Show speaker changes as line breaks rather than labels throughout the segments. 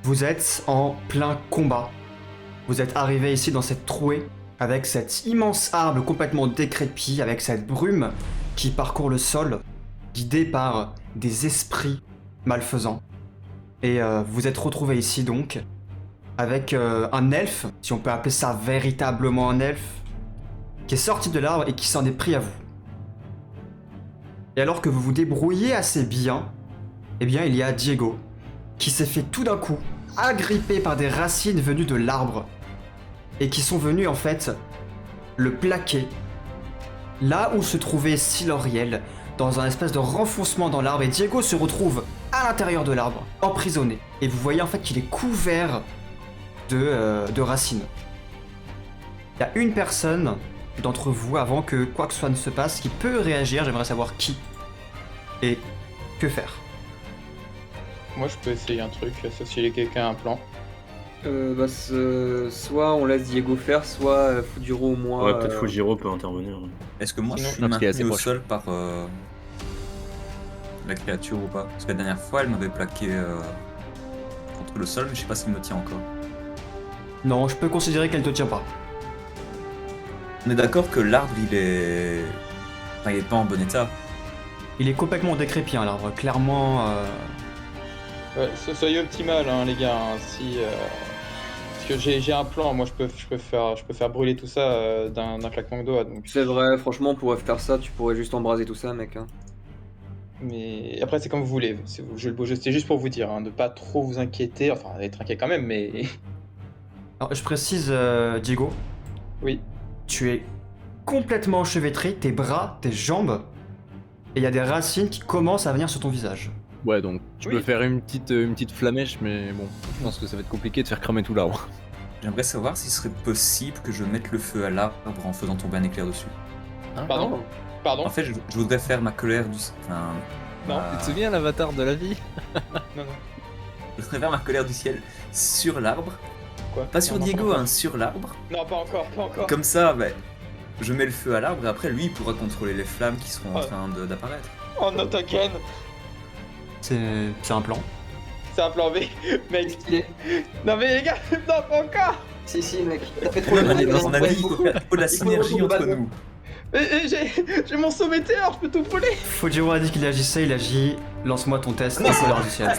Vous êtes en plein combat. Vous êtes arrivé ici dans cette trouée avec cet immense arbre complètement décrépit, avec cette brume qui parcourt le sol, guidée par des esprits malfaisants. Et vous êtes retrouvé ici donc avec un elfe, si on peut appeler ça véritablement un elfe, qui est sorti de l'arbre et qui s'en est pris à vous. Et alors que vous vous débrouillez assez bien, eh bien il y a Diego, qui s'est fait tout d'un coup agrippé par des racines venues de l'arbre, et qui sont venues en fait le plaquer là où se trouvait Siloriel, dans un espèce de renfoncement dans l'arbre, et Diego se retrouve à l'intérieur de l'arbre, emprisonné. Et vous voyez en fait qu'il est couvert de racines. Il y a une personne d'entre vous, avant que quoi que ce soit ne se passe, qui peut réagir. J'aimerais savoir qui et que faire.
Moi, je peux essayer un truc, sauf si quelqu'un a un plan.
Soit on laisse Diego faire, soit Fujiro ou moi.
Ouais, peut-être Fujiro peut intervenir.
Est-ce que moi
Sinon,
je suis
parce qu'il est assez
maintenu au
proche.
sol par la créature ou pas? Parce que la dernière fois elle m'avait plaqué contre le sol, mais je sais pas s'il me tient encore.
Non, je peux considérer qu'elle te tient pas.
On est d'accord que l'arbre il est. Enfin, il est pas en bon état.
Il est complètement décrépit, hein, l'arbre. Clairement,
Ouais, soyez optimal, hein, les gars. Hein, si, parce que j'ai un plan. Moi, je peux faire brûler tout ça d'un claquement de doigts. Donc.
C'est vrai, franchement, on pourrait faire ça, tu pourrais juste embraser tout ça, mec. Hein.
Mais après, c'est comme vous voulez. C'est juste pour vous dire, hein, de pas trop vous inquiéter. Enfin, être inquiet quand même, mais.
alors, je précise, Diego,
Oui.
tu es complètement enchevêtré, tes bras, tes jambes, et il y a des racines qui commencent à venir sur ton visage.
Ouais, donc tu
Oui.
peux faire une petite flamèche, mais bon, je pense que ça va être compliqué de faire cramer tout l'arbre.
J'aimerais savoir s'il serait possible que je mette le feu à l'arbre en faisant tomber un éclair dessus.
Pardon. Pardon.
En fait, je voudrais faire ma colère du. Enfin,
Non,
Tu te souviens l'avatar de la vie?
Non.
je voudrais faire ma colère du ciel sur l'arbre.
Quoi?
Pas sur
Non,
Diego,
pas
hein, sur l'arbre.
Non, pas encore.
Comme ça, je mets le feu à l'arbre et après lui il pourra contrôler les flammes qui seront en
Ouais.
train d'apparaître.
Oh, not again.
C'est un plan.
C'est un plan B, mec.
Stylé.
Non, mais les gars, non, pas encore.
Si, mec, t'as fait trop
On
de
est dans un avis, il
il
faut de la synergie entre nous.
Mais j'ai mon saut météore, je peux tout voler.
Fujiro a dit qu'il agissait, il agit. Lance-moi ton test, et c'est l'heure du ciel.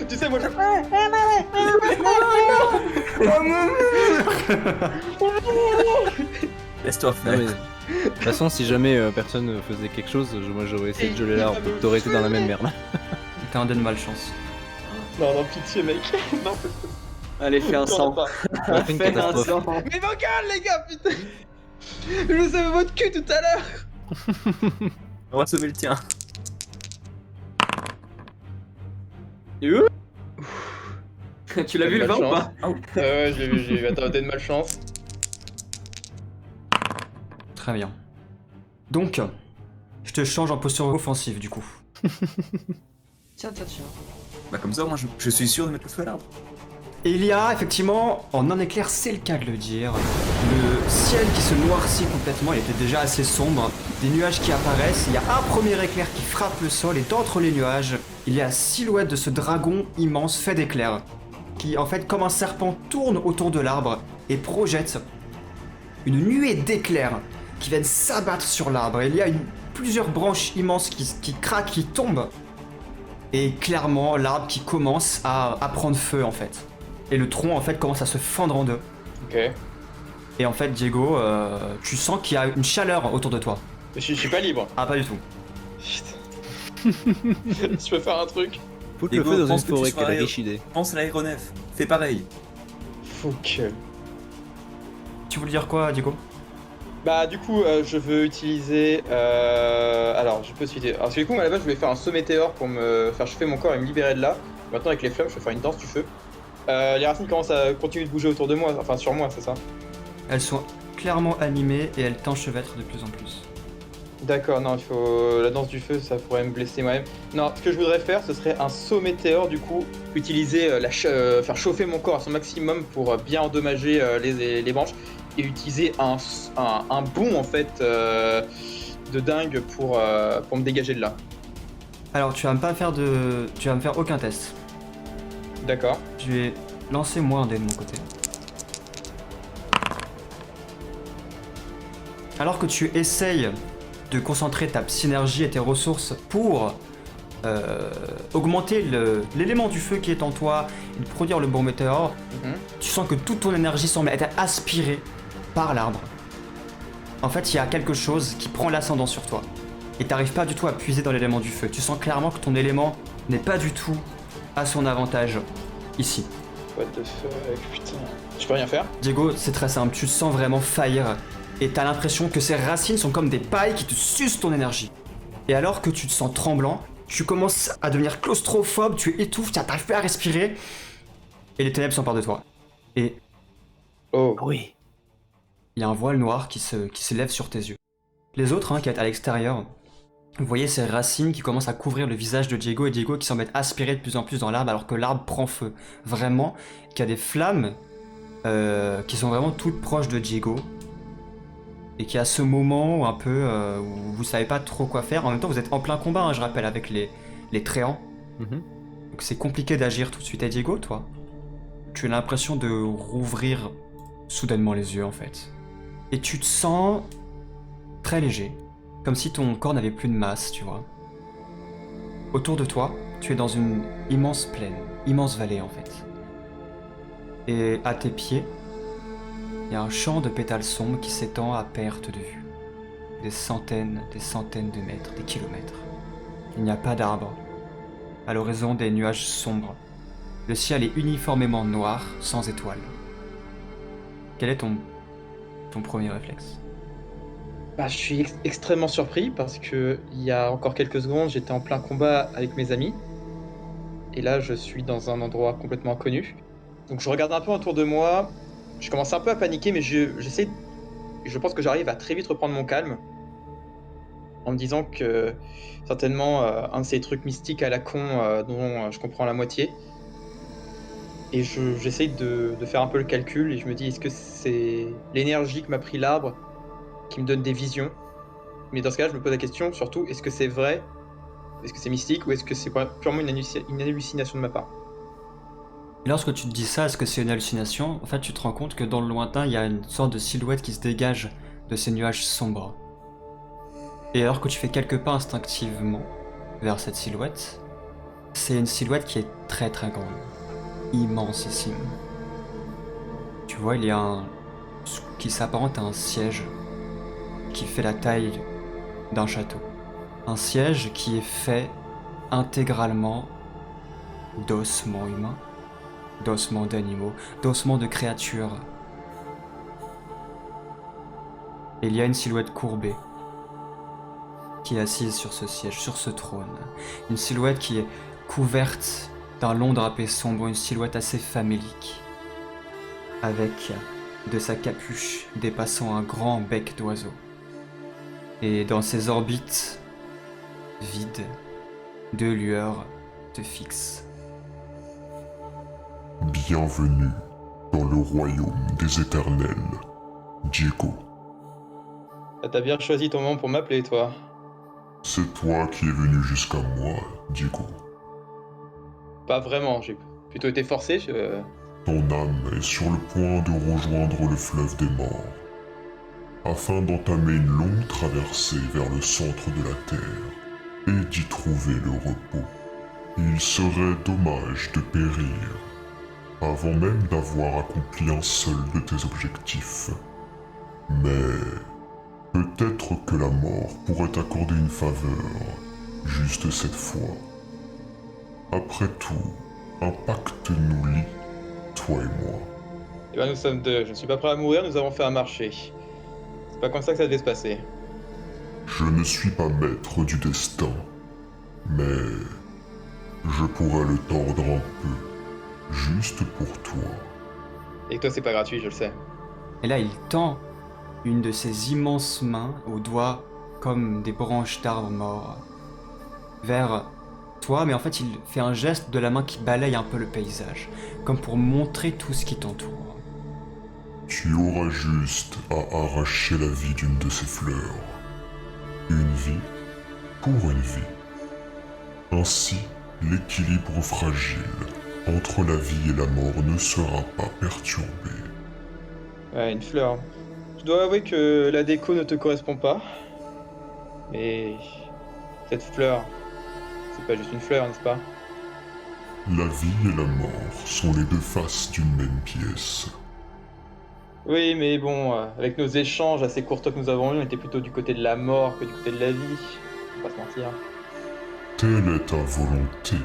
Tu sais, moi je.
Laisse-toi
Non,
faire.
mais, de toute façon, si jamais personne faisait quelque chose, moi j'aurais essayé de geler l'arbre, t'aurais été dans la même merde.
T'as un dé de malchance.
Non, pitié, mec. Non,
Allez, fais un sang.
Ça fait une
Fais un
catastrophe.
sang.
mais vocal, les gars, putain. Je vous avais votre cul tout à l'heure.
On va sauver le tien.
Tu l'as vu le vin ou pas?
Ouais, je l'ai vu. Attends, t'as de malchance.
Très bien. Donc, je te change en posture offensive du coup.
Tiens.
Bah comme ça, moi je suis sûr de mettre le feu à l'arbre.
Et il y a effectivement, en un éclair, c'est le cas de le dire, le ciel qui se noircit complètement, il était déjà assez sombre, des nuages qui apparaissent, il y a un premier éclair qui frappe le sol et d'entre les nuages, il y a la silhouette de ce dragon immense fait d'éclairs, qui en fait comme un serpent tourne autour de l'arbre et projette une nuée d'éclairs qui viennent s'abattre sur l'arbre. Il y a plusieurs branches immenses qui craquent, qui tombent, et clairement l'arbre qui commence à prendre feu en fait. Et le tronc en fait commence à se fendre en deux.
Ok.
Et en fait Diego, tu sens qu'il y a une chaleur autour de toi.
Je suis pas libre.
Ah pas du tout.
Putain. Je peux faire un truc.
Foutre le
Diego,
feu dans une
pense que tu
forêt
seras
qu'elle a
aéro-
déchidée.
Pense à l'aéronef. Fais pareil.
Faut que.
Tu voulais dire quoi Diego?
Bah du coup je veux utiliser alors je peux citer. Alors du coup à la base je voulais faire un saut météore pour me faire chauffer mon corps et me libérer de là. Maintenant avec les flammes je vais faire une danse du feu. Les racines commencent à continuer de bouger autour de moi, enfin sur moi c'est ça.
Elles sont clairement animées et elles t'enchevêtrent de plus en plus.
D'accord, non il faut. La danse du feu ça pourrait me blesser moi-même. Non, ce que je voudrais faire ce serait un saut météore du coup, utiliser faire chauffer mon corps à son maximum pour bien endommager les branches. Et utiliser un bond en fait de dingue pour me dégager de là.
Alors tu vas me faire aucun test.
D'accord.
Je vais lancer moi un dé de mon côté. Alors que tu essayes de concentrer ta synergie et tes ressources pour augmenter l'élément du feu qui est en toi et de produire le bon météore, tu sens que toute ton énergie semble être aspirée par l'arbre. En fait, il y a quelque chose qui prend l'ascendant sur toi. Et t'arrives pas du tout à puiser dans l'élément du feu. Tu sens clairement que ton élément n'est pas du tout à son avantage ici.
What the fuck, putain. Je peux rien faire?
Diego, c'est très simple, tu te sens vraiment faillir et t'as l'impression que ces racines sont comme des pailles qui te sucent ton énergie. Et alors que tu te sens tremblant, tu commences à devenir claustrophobe, tu étouffes, tu n'arrives plus à respirer et les ténèbres s'emparent de toi. Et
Oh.
Oui.
il y a un voile noir qui se lève sur tes yeux. Les autres, qui sont à l'extérieur, vous voyez ces racines qui commencent à couvrir le visage de Diego et Diego qui semble être aspiré de plus en plus dans l'arbre alors que l'arbre prend feu. Vraiment, qu'il y a des flammes qui sont vraiment toutes proches de Diego. Et qu'il y a ce moment un peu où vous savez pas trop quoi faire. En même temps, vous êtes en plein combat, je rappelle, avec les tréants. Donc c'est compliqué d'agir tout de suite. Et Diego, toi, tu as l'impression de rouvrir soudainement les yeux en fait. Et tu te sens très léger. Comme si ton corps n'avait plus de masse, tu vois. Autour de toi, tu es dans une immense plaine, immense vallée en fait. Et à tes pieds, il y a un champ de pétales sombres qui s'étend à perte de vue. Des centaines de mètres, des kilomètres. Il n'y a pas d'arbres. À l'horizon, des nuages sombres. Le ciel est uniformément noir, sans étoiles. Quel est ton premier réflexe ?
Bah, je suis extrêmement surpris parce que il y a encore quelques secondes, j'étais en plein combat avec mes amis. Et là, je suis dans un endroit complètement inconnu. Donc je regarde un peu autour de moi. Je commence un peu à paniquer, mais j'essaie. Je pense que j'arrive à très vite reprendre mon calme. En me disant que certainement un de ces trucs mystiques à la con dont je comprends la moitié. Et j'essaye de faire un peu le calcul et je me dis, est-ce que c'est l'énergie que m'a pris l'arbre qui me donne des visions? Mais dans ce cas-là, je me pose la question surtout, est-ce que c'est vrai? Est-ce que c'est mystique ou est-ce que c'est purement une hallucination de ma part?
Et lorsque tu te dis ça, est-ce que c'est une hallucination? En fait, tu te rends compte que dans le lointain, il y a une sorte de silhouette qui se dégage de ces nuages sombres. Et alors que tu fais quelques pas instinctivement vers cette silhouette, c'est une silhouette qui est très très grande, immensissime. Tu vois, il y a ce qui s'apparente à un siège qui fait la taille d'un château. Un siège qui est fait intégralement d'ossements humains, d'ossements d'animaux, d'ossements de créatures. Et il y a une silhouette courbée qui est assise sur ce siège, sur ce trône. Une silhouette qui est couverte d'un long drapé sombre, une silhouette assez famélique, avec de sa capuche dépassant un grand bec d'oiseau. Et dans ses orbites vides, deux lueurs te fixent.
Bienvenue dans le royaume des éternels, Diego.
Ah, t'as bien choisi ton moment pour m'appeler, toi.
C'est toi qui es venu jusqu'à moi, Diego.
Pas vraiment, j'ai plutôt été forcé.
Ton âme est sur le point de rejoindre le fleuve des morts, afin d'entamer une longue traversée vers le centre de la Terre et d'y trouver le repos. Il serait dommage de périr avant même d'avoir accompli un seul de tes objectifs. Mais peut-être que la mort pourrait t'accorder une faveur, juste cette fois. Après tout, un pacte nous lie, toi et moi.
Eh ben, nous sommes deux. Je ne suis pas prêt à mourir, nous avons fait un marché. C'est pas comme ça que ça devait se passer.
Je ne suis pas maître du destin, mais je pourrais le tordre un peu, juste pour toi.
Et toi, c'est pas gratuit, je le sais.
Et là, il tend une de ses immenses mains aux doigts comme des branches d'arbres morts vers toi, mais en fait, il fait un geste de la main qui balaye un peu le paysage, comme pour montrer tout ce qui t'entoure.
Tu auras juste à arracher la vie d'une de ces fleurs. Une vie pour une vie. Ainsi, l'équilibre fragile entre la vie et la mort ne sera pas perturbé.
Ouais, une fleur. Je dois avouer que la déco ne te correspond pas. Mais cette fleur, c'est pas juste une fleur, n'est-ce pas?
La vie et la mort sont les deux faces d'une même pièce.
Oui, mais bon, avec nos échanges assez courtois que nous avons eus, on était plutôt du côté de la mort que du côté de la vie. Faut pas se mentir.
Telle est ta volonté.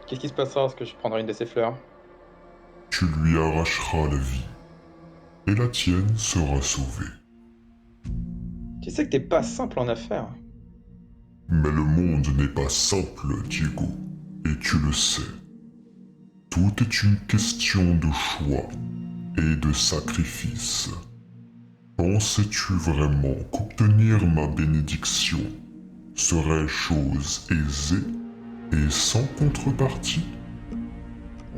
Qu'est-ce qui se passera lorsque je prendrai une de ces fleurs?
Tu lui arracheras la vie. Et la tienne sera sauvée.
Tu sais que t'es pas simple en affaires.
Mais le monde n'est pas simple, Diego. Et tu le sais. Tout est une question de choix et de sacrifice. Pensais-tu vraiment qu'obtenir ma bénédiction serait chose aisée et sans contrepartie?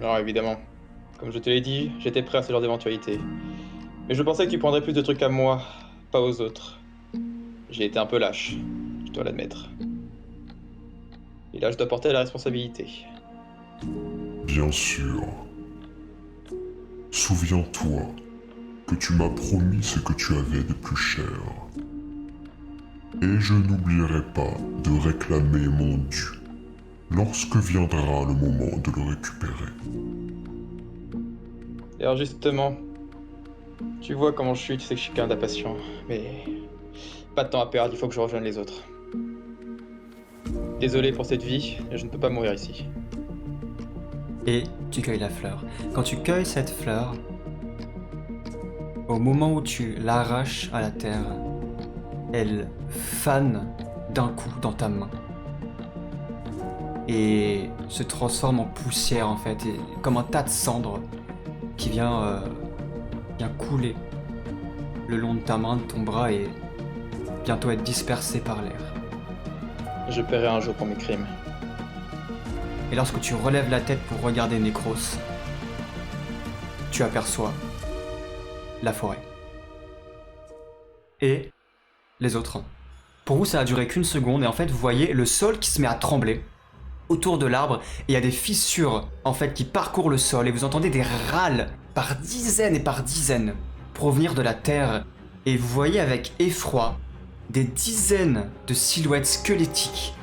Non, évidemment. Comme je te l'ai dit, j'étais prêt à ce genre d'éventualité. Mais je pensais que tu prendrais plus de trucs à moi, pas aux autres. J'ai été un peu lâche, je dois l'admettre. Et là, je dois porter la responsabilité.
Bien sûr. Souviens-toi que tu m'as promis ce que tu avais de plus cher. Et je n'oublierai pas de réclamer mon dû lorsque viendra le moment de le récupérer.
Et alors justement, tu vois comment je suis, tu sais que je suis quelqu'un d'impatient, mais pas de temps à perdre, il faut que je rejoigne les autres. Désolé pour cette vie, je ne peux pas mourir ici.
Et tu cueilles la fleur. Quand tu cueilles cette fleur, au moment où tu l'arraches à la terre, elle fane d'un coup dans ta main. Et se transforme en poussière en fait, et comme un tas de cendres qui vient couler le long de ta main, de ton bras et bientôt être dispersé par l'air.
Je paierai un jour pour mes crimes.
Et lorsque tu relèves la tête pour regarder Necros, tu aperçois la forêt. Et les autres. Pour vous, ça a duré qu'une seconde, et en fait, vous voyez le sol qui se met à trembler autour de l'arbre, et il y a des fissures, en fait, qui parcourent le sol, et vous entendez des râles par dizaines et par dizaines provenir de la terre, et vous voyez avec effroi des dizaines de silhouettes squelettiques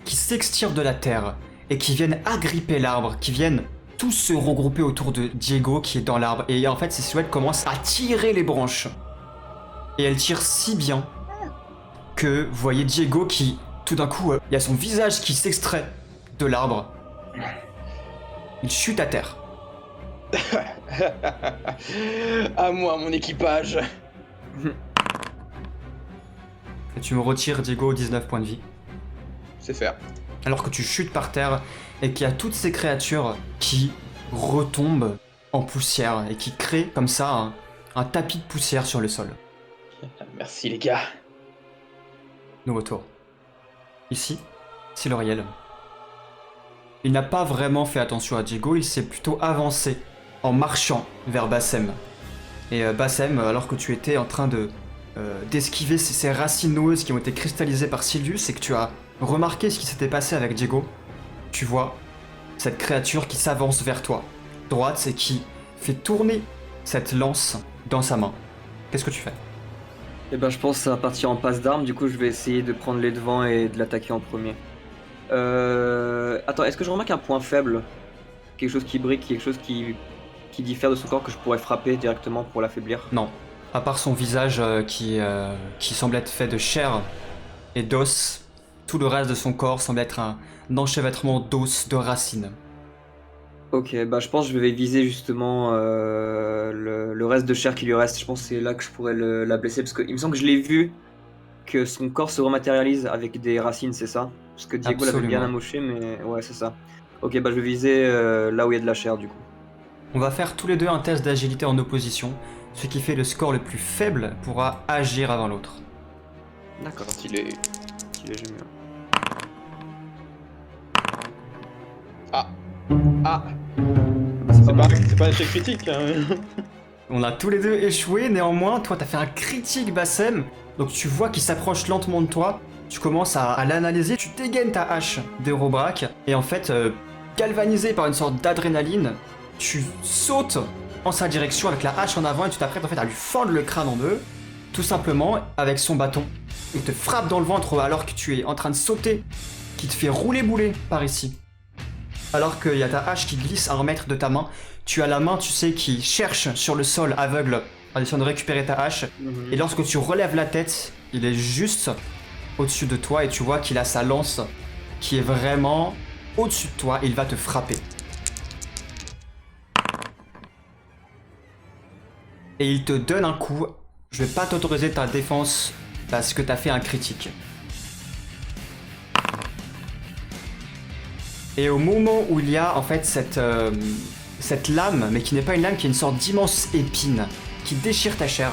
qui s'extirpent de la terre et qui viennent agripper l'arbre, qui viennent tous se regrouper autour de Diego qui est dans l'arbre. Et en fait, ces silhouettes commencent à tirer les branches. Et elles tirent si bien que vous voyez Diego qui, tout d'un coup, il y a son visage qui s'extrait de l'arbre. Il chute à terre.
À moi, mon équipage.
Et tu me retires, Diego, 19 points de vie.
C'est faire.
Alors que tu chutes par terre et qu'il y a toutes ces créatures qui retombent en poussière et qui créent comme ça un tapis de poussière sur le sol.
Merci les gars.
Nouveau tour. Ici, Siloriel. Il n'a pas vraiment fait attention à Diego, il s'est plutôt avancé en marchant vers Bassem. Et Bassem, alors que tu étais en train d'esquiver ces racines noueuses qui ont été cristallisées par Silius et que tu as remarqué ce qui s'était passé avec Diego, tu vois cette créature qui s'avance vers toi, droite, et qui fait tourner cette lance dans sa main. Qu'est-ce que tu fais?
Eh ben, je pense que ça va partir en passe d'armes, du coup je vais essayer de prendre les devants et de l'attaquer en premier. Attends, est-ce que je remarque un point faible? Quelque chose qui brille, quelque chose qui diffère de son corps que je pourrais frapper directement pour l'affaiblir?
Non. À part son visage qui semble être fait de chair et d'os, tout le reste de son corps semble être un enchevêtrement d'os, de racines.
Ok, bah je pense que je vais viser justement le reste de chair qui lui reste. Je pense que c'est là que je pourrais la blesser, parce qu'il me semble que je l'ai vu, que son corps se rematérialise avec des racines, c'est ça? Parce que Diego l'avait bien amoché, mais ouais, c'est ça. Ok, bah je vais viser là où il y a de la chair du coup.
On va faire tous les deux un test d'agilité en opposition. Ce qui fait le score le plus faible pourra agir avant l'autre.
D'accord.
Stylé.
Stylé, j'aime bien.
Ah. C'est pas un échec critique. Hein.
On a tous les deux échoué, néanmoins, toi t'as fait un critique Bassem, donc tu vois qu'il s'approche lentement de toi, tu commences à l'analyser, tu dégaines ta hache d'Hérobrac, et en fait, galvanisé par une sorte d'adrénaline, tu sautes en sa direction avec la hache en avant et tu t'apprêtes en fait à lui fendre le crâne en deux, tout simplement avec son bâton. Il te frappe dans le ventre alors que tu es en train de sauter, qui te fait rouler boulet par ici. Alors qu'il y a ta hache qui glisse à 1 mètre de ta main, tu as la main, tu sais, qui cherche sur le sol aveugle en essayant de récupérer ta hache. Et lorsque tu relèves la tête, il est juste au-dessus de toi et tu vois qu'il a sa lance qui est vraiment au-dessus de toi et il va te frapper. Et il te donne un coup. Je vais pas t'autoriser ta défense parce que t'as fait un critique. Et au moment où il y a en fait cette lame, mais qui n'est pas une lame, qui est une sorte d'immense épine qui déchire ta chair,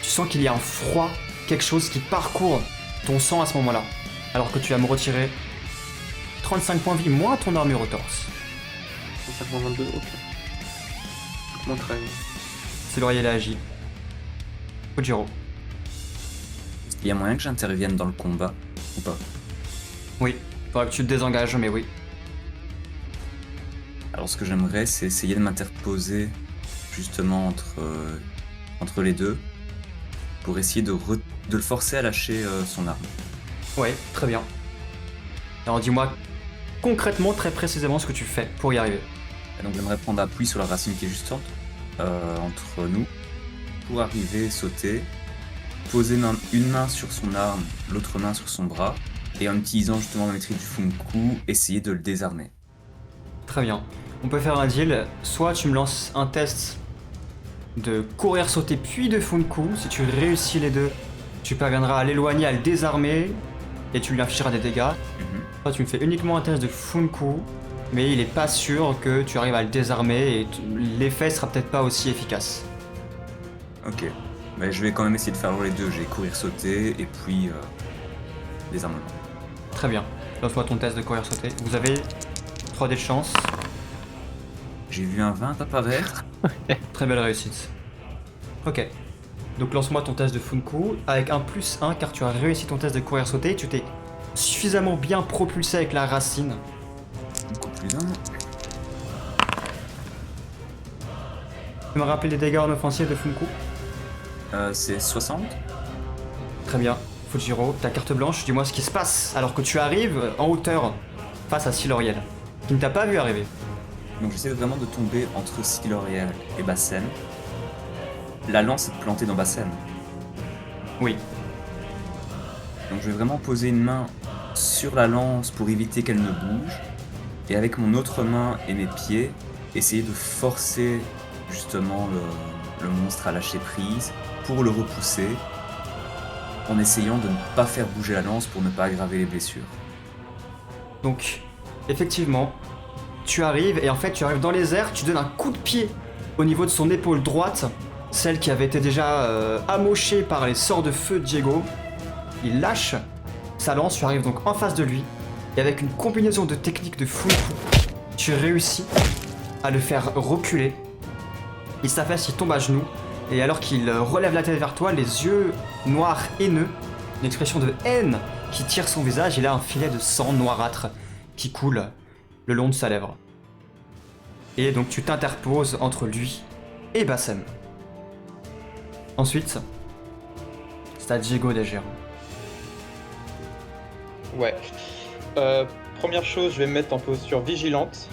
tu sens qu'il y a un froid, quelque chose qui parcourt ton sang à ce moment-là. Alors que tu vas me retirer 35 points de vie moins ton armure au torse.
522, ok. Mon train.
C'est l'Oriel a agi. Fujiro.
Est-ce qu'il y a moyen que j'intervienne dans le combat ou pas?
Oui, faudra que tu te désengages, mais oui.
Alors ce que j'aimerais, c'est essayer de m'interposer justement entre les deux pour essayer de le forcer à lâcher son arme.
Ouais, très bien. Alors dis-moi concrètement, très précisément ce que tu fais pour y arriver.
Et donc j'aimerais prendre appui sur la racine qui est juste entre nous pour arriver, sauter, poser une main sur son arme, l'autre main sur son bras et en utilisant justement ma maîtrise du Funku, essayer de le désarmer.
Très bien. On peut faire un deal. Soit tu me lances un test de courir, sauter, puis de Funku. Si tu réussis les deux, tu parviendras à l'éloigner, à le désarmer, et tu lui infligeras des dégâts. Soit tu me fais uniquement un test de Funku, mais il est pas sûr que tu arrives à le désarmer, et l'effet sera peut-être pas aussi efficace.
Ok, mais je vais quand même essayer de faire les deux. J'ai courir, sauter, et puis désarmement.
Très bien. Lance-moi ton test de courir, sauter. Vous avez 3 dés de chance.
J'ai vu un 20 apparaître.
Très belle réussite. Ok. Donc lance-moi ton test de Funku avec un +1 car tu as réussi ton test de courir sauter. Tu t'es suffisamment bien propulsé avec la racine.
Beaucoup plus d'un.
Tu peux me rappeler les dégâts en offensive de Funku?
C'est 60.
Très bien. Fujiro, ta carte blanche, dis-moi ce qui se passe alors que tu arrives en hauteur face à Siloriel, qui ne t'a pas vu arriver.
Donc j'essaie vraiment de tomber entre Siloriel et Bassem. La lance est plantée dans Bassem.
Oui.
Donc je vais vraiment poser une main sur la lance pour éviter qu'elle ne bouge. Et avec mon autre main et mes pieds, essayer de forcer justement le monstre à lâcher prise pour le repousser, en essayant de ne pas faire bouger la lance pour ne pas aggraver les blessures.
Donc, effectivement, tu arrives et en fait tu arrives dans les airs, tu donnes un coup de pied au niveau de son épaule droite, celle qui avait été déjà amochée par les sorts de feu de Diego. Il lâche sa lance, tu arrives donc en face de lui et avec une combinaison de techniques de Funku, tu réussis à le faire reculer. Il s'affaisse, il tombe à genoux et alors qu'il relève la tête vers toi, les yeux noirs haineux, une expression de haine qui tire son visage, il a un filet de sang noirâtre qui coule le long de sa lèvre. Et donc tu t'interposes entre lui et Bassem. Ensuite, c'est à Diego d'agir.
Ouais. Première chose, je vais me mettre en posture vigilante.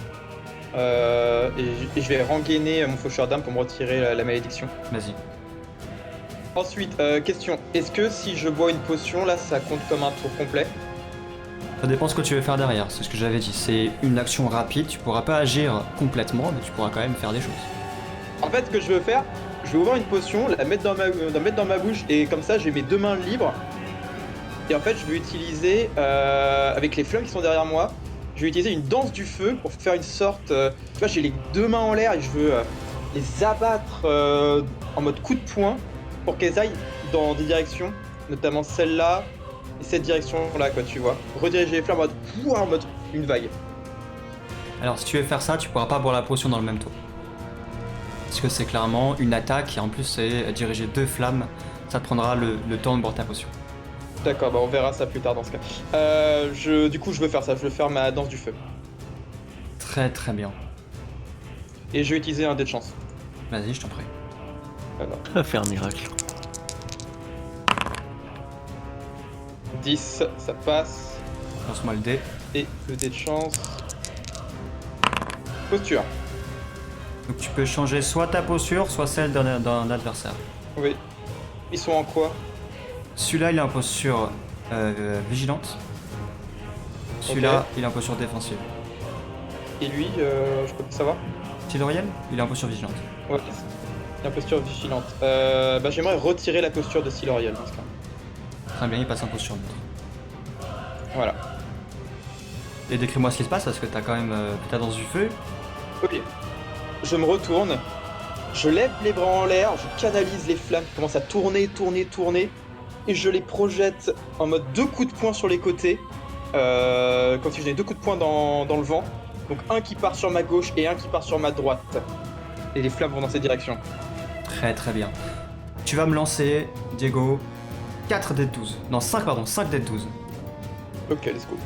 Et je vais rengainer mon faucheur d'âme pour me retirer la malédiction.
Vas-y.
Ensuite, question. Est-ce que si je bois une potion, là, ça compte comme un tour complet?
Ça dépend ce que tu veux faire derrière, c'est ce que j'avais dit. C'est une action rapide, tu pourras pas agir complètement, mais tu pourras quand même faire des choses.
En fait, ce que je veux faire, je vais ouvrir une potion, la mettre dans ma bouche, et comme ça, j'ai mes 2 mains libres. Et en fait, je vais utiliser, avec les flammes qui sont derrière moi, je vais utiliser une danse du feu pour faire une sorte... tu vois, j'ai les 2 mains en l'air et je veux les abattre en mode coup de poing pour qu'elles aillent dans des directions, notamment celle-là et cette direction-là, quoi, tu vois. Rediriger les flammes en mode une vague.
Alors si tu veux faire ça, tu pourras pas boire la potion dans le même tour. Parce que c'est clairement une attaque et en plus c'est diriger 2 flammes, ça te prendra le temps de boire ta potion.
D'accord, bah on verra ça plus tard dans ce cas. Du coup, je veux faire ça, je veux faire ma danse du feu.
Très très bien.
Et je vais utiliser un dé de chance.
Vas-y, je t'en prie.
Alors,
Faire un miracle.
10, ça passe.
Lance-moi le dé.
Et le dé de chance. Posture.
Donc tu peux changer soit ta posture, soit celle d'un adversaire.
Oui. Ils sont en quoi?
Celui-là, il est en posture vigilante. Celui-là, il est en posture défensive.
Et lui, je peux pas savoir?
Siloriel, il est en posture vigilante.
Ouais. La posture vigilante. Bah j'aimerais retirer la posture de Siloriel dans ce cas.
Très bien, il passe en posture neutre.
Voilà.
Et décris-moi ce qui se passe parce que t'as quand même ta danse du feu.
Ok. Je me retourne. Je lève les bras en l'air. Je canalise les flammes qui commencent à tourner. Et je les projette en mode 2 coups de poing sur les côtés. Comme si je donnais 2 coups de poing dans le vent. Donc un qui part sur ma gauche et un qui part sur ma droite. Et les flammes vont dans cette direction.
Très très bien. Tu vas me lancer, Diego, 4 dés de 12. Non, 5 pardon, 5 dés de 12.
Ok, let's go.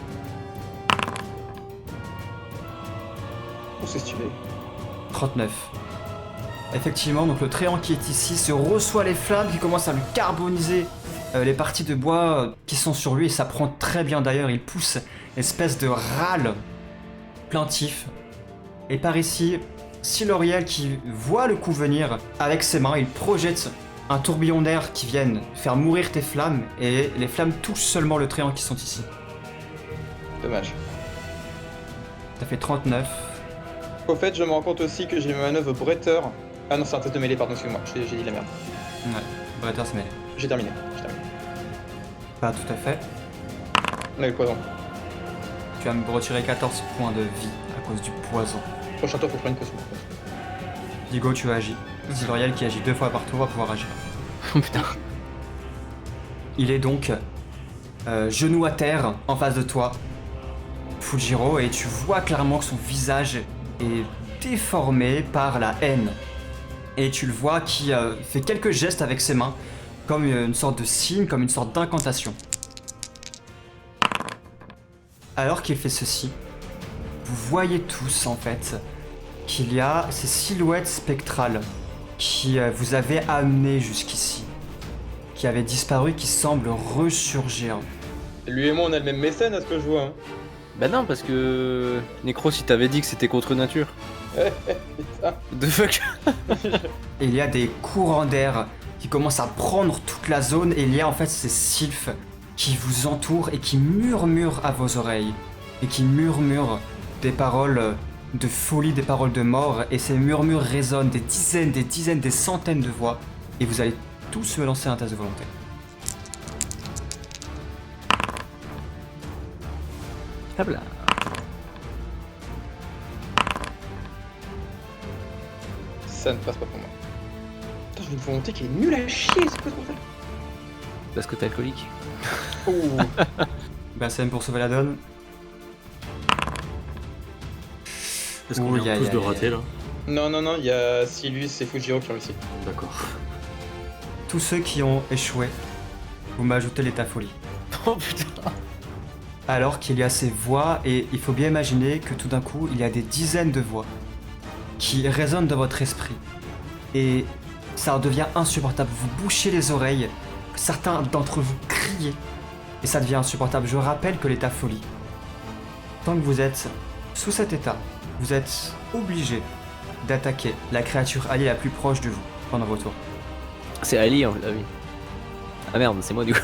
Oh, c'est stylé.
39. Effectivement, donc le tréant qui est ici se reçoit les flammes qui commencent à lui carboniser les parties de bois qui sont sur lui et ça prend très bien d'ailleurs. Il pousse une espèce de râle plaintif. Et par ici, Siloriel qui voit le coup venir avec ses mains, il projette un tourbillon d'air qui vienne faire mourir tes flammes et les flammes touchent seulement le tréant qui sont ici.
Dommage.
T'as fait 39.
Au fait, je me rends compte aussi que j'ai ma manœuvre bretteur. Ah non, c'est un test de mêlée, pardon, excuse-moi, j'ai dit la merde.
Ouais, Bretter se mêlé.
J'ai terminé.
Pas tout à fait.
On a eu le poison.
Tu vas me retirer 14 points de vie à cause du poison.
Prochain tour, faut prendre une potion.
Digo, tu agis. Siloriel qui agit 2 fois par tour va pouvoir agir.
Oh putain.
Il est donc genou à terre en face de toi, Fujiro, et tu vois clairement que son visage est déformé par la haine. Et tu le vois qui fait quelques gestes avec ses mains, comme une sorte de signe, comme une sorte d'incantation. Alors qu'il fait ceci, vous voyez tous en fait qu'il y a ces silhouettes spectrales qui vous avaient amené jusqu'ici, qui avaient disparu, qui semblent ressurgir.
Lui et moi, on a le même mécène à ce que je vois. Hein.
Bah non, parce que Necros, il t'avait dit que c'était contre nature.
Putain.
The fuck.
Et il y a des courants d'air qui commencent à prendre toute la zone et il y a en fait ces sylphes qui vous entourent et qui murmurent à vos oreilles. Et qui murmurent des paroles de folie, des paroles de mort. Et ces murmures résonnent des dizaines, des centaines de voix. Et vous allez tous me lancer un test de volonté.
Hop là.
Ça ne passe pas pour moi. Putain, j'ai une volonté qui est nulle à chier, c'est quoi ce bordel?
Parce que t'es alcoolique.
Oh.
Bassem pour sauver la donne.
Est-ce qu'on
Ouh,
vient tous de rater là?
Non, il y a Silus et Fujiro qui ont réussi.
D'accord.
Tous ceux qui ont échoué, vous m'ajoutez l'état folie.
Oh putain.
Alors qu'il y a ces voix, et il faut bien imaginer que tout d'un coup, il y a des dizaines de voix qui résonnent dans votre esprit. Et ça devient insupportable. Vous bouchez les oreilles, certains d'entre vous crient, et ça devient insupportable. Je rappelle que l'état folie, tant que vous êtes sous cet état, vous êtes obligé d'attaquer la créature alliée la plus proche de vous pendant vos tours.
C'est Ali, hein, ah oui. Ah merde, c'est moi du coup.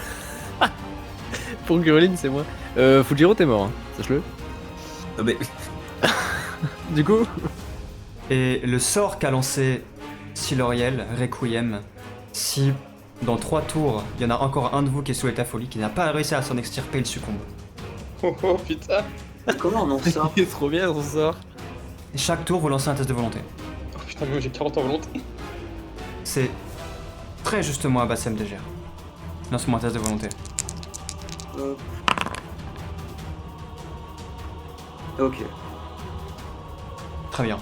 Pour Gurlin, c'est moi. Fujiro, t'es mort, hein, sache-le.
Mais
Du coup.
Et le sort qu'a lancé Siloriel, Requiem, si dans 3 tours, il y en a encore un de vous qui est sous l'état folie, qui n'a pas réussi à s'en extirper, il succombe.
Oh putain.
Comment on en sort?
Il est trop bien son sort.
Et chaque tour, vous lancez un test de volonté.
Oh putain, mais moi j'ai 40 ans volonté.
C'est très justement à Bassem Dégère. Lance-moi un test de volonté.
Ok.
Très bien.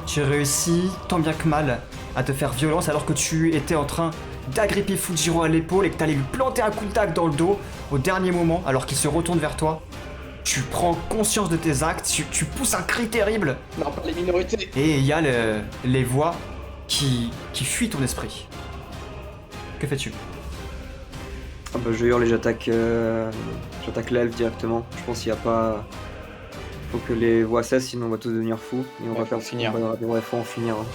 Tu réussis tant bien que mal à te faire violence alors que tu étais en train d'agripper Fujiro à l'épaule et que t'allais lui planter un coup de dague dans le dos au dernier moment, alors qu'il se retourne vers toi. Tu prends conscience de tes actes, tu pousses un cri terrible,
Non, pas les minorités.
et il y a les voix qui fuient ton esprit. Que fais-tu?
Ah bah, je hurle et j'attaque l'elfe directement. Je pense qu'il n'y a pas... Faut que les voix cessent, sinon on va tous devenir fous. Et on
Ouais,
va
faut
faire
finir.
Ouais, faut en finir. Hein.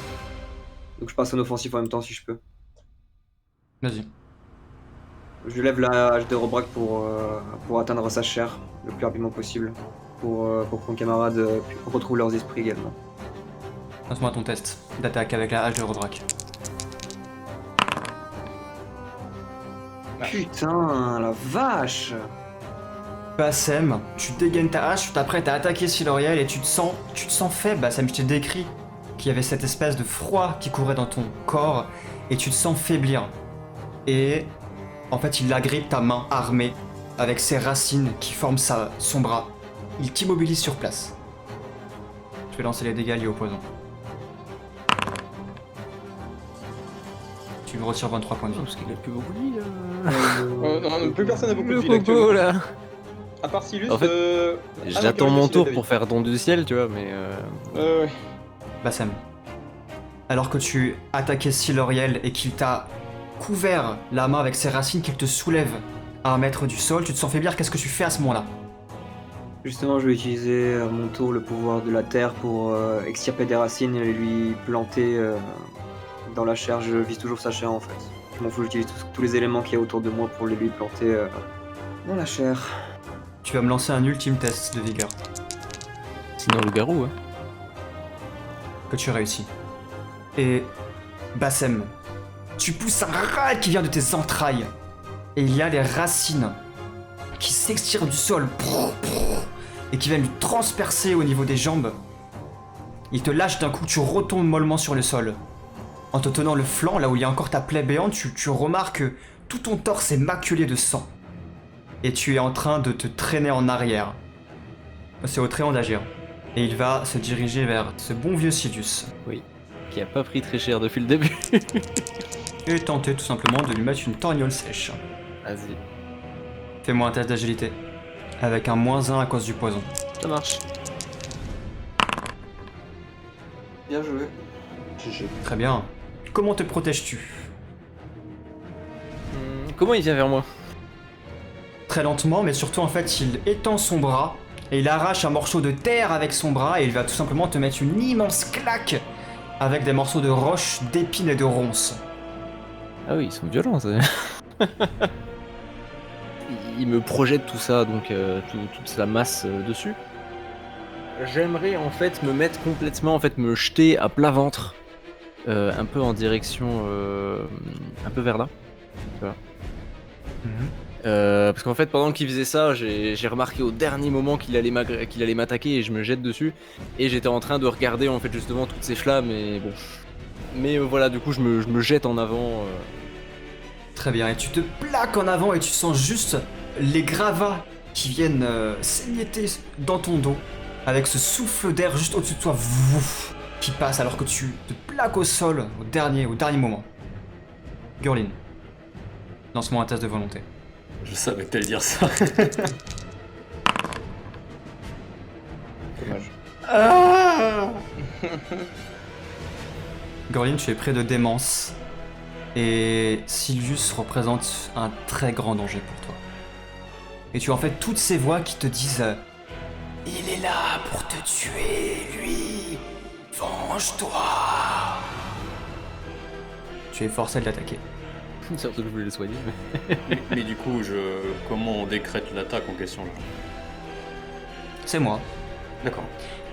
Donc je passe en offensif en même temps si je peux.
Vas-y.
Je lui lève la hache de Robrac pour atteindre sa chair le plus rapidement possible. Pour que mon camarade retrouve leurs esprits également.
Lance-moi ton test d'attaque avec la hache de Rodrak.
Ouais.
Putain, la vache!
Bassem, tu dégaines ta hache, tu t'apprêtes à attaquer Siloriel et tu te sens faible. Bassem, je t'ai décrit qu'il y avait cette espèce de froid qui courait dans ton corps et tu te sens faiblir. Et en fait, il agrippe ta main armée avec ses racines qui forment son bras. Il t'immobilise sur place. Je vais lancer les dégâts liés au poison. Tu me retires 23 points de vie.
Parce qu'il a plus beaucoup de vie là.
Non, plus personne n'a beaucoup de
Le
vie
coco
actuellement.
là.
À part Silus,
En fait,
ah non,
J'attends
Gurlin,
mon
il a
tour
de la
pour
vie.
faire don du ciel, tu vois, mais.
Ouais.
Bassem, alors que tu attaquais Siloriel et qu'il t'a couvert la main avec ses racines, qu'il te soulève à 1 mètre du sol, tu te sens faiblir, qu'est-ce que tu fais à ce moment-là?
Justement, je vais utiliser à mon tour le pouvoir de la terre pour extirper des racines et lui planter dans la chair. Je vise toujours sa chair en fait. Je m'en fous, j'utilise tous les éléments qu'il y a autour de moi pour les lui planter dans la chair.
Tu vas me lancer un ultime test de vigueur
Sinon, le garou, hein.
que tu réussis. Et Bassem, tu pousses un râle qui vient de tes entrailles et il y a les racines qui s'extirent du sol et qui viennent lui transpercer au niveau des jambes. Il te lâche d'un coup, tu retombes mollement sur le sol. En te tenant le flanc, là où il y a encore ta plaie béante, tu remarques que tout ton torse est maculé de sang. Et tu es en train de te traîner en arrière. C'est au Tréant d'agir. Et il va se diriger vers ce bon vieux Sidious.
Qui a pas pris très cher depuis le début.
Et tenter tout simplement de lui mettre une torgnole sèche.
Vas-y,
Fais-moi un test d'agilité. Avec un -1 à cause du poison.
ça marche.
Bien joué.
GG.
Très bien. Comment te protèges-tu?
Comment il vient vers moi?
Très lentement, mais surtout en fait, il étend son bras et il arrache un morceau de terre avec son bras et il va tout simplement te mettre une immense claque avec des morceaux de roches, d'épines et de ronces.
Ah oui, ils sont violents, ça. Il me projette tout ça, donc toute sa masse dessus. J'aimerais en fait me mettre complètement, en fait me jeter à plat ventre, un peu en direction, un peu vers là. Tu vois. Parce qu'en fait pendant qu'il faisait ça, j'ai remarqué au dernier moment qu'il allait m'attaquer et je me jette dessus. Et j'étais en train de regarder en fait justement toutes ces flammes et bon. Mais voilà, du coup je me jette en avant.
Très bien, et tu te plaques en avant et tu sens juste les gravats qui viennent s'émietter dans ton dos avec ce souffle d'air juste au-dessus de toi vouf, qui passe alors que tu te plaques au sol au dernier moment. Gurlin, lance-moi un test de volonté.
Je savais que t'allais dire ça.
Dommage.
Gurlin, tu es près de démence et Silius représente un très grand danger pour toi. Et tu as en fait toutes ces voix qui te disent il est là pour te tuer, lui. Venge-toi. Tu es forcé de l'attaquer.
Surtout que je voulais le soigner.
Mais du coup, comment on décrète l'attaque en question là?
C'est moi.
D'accord.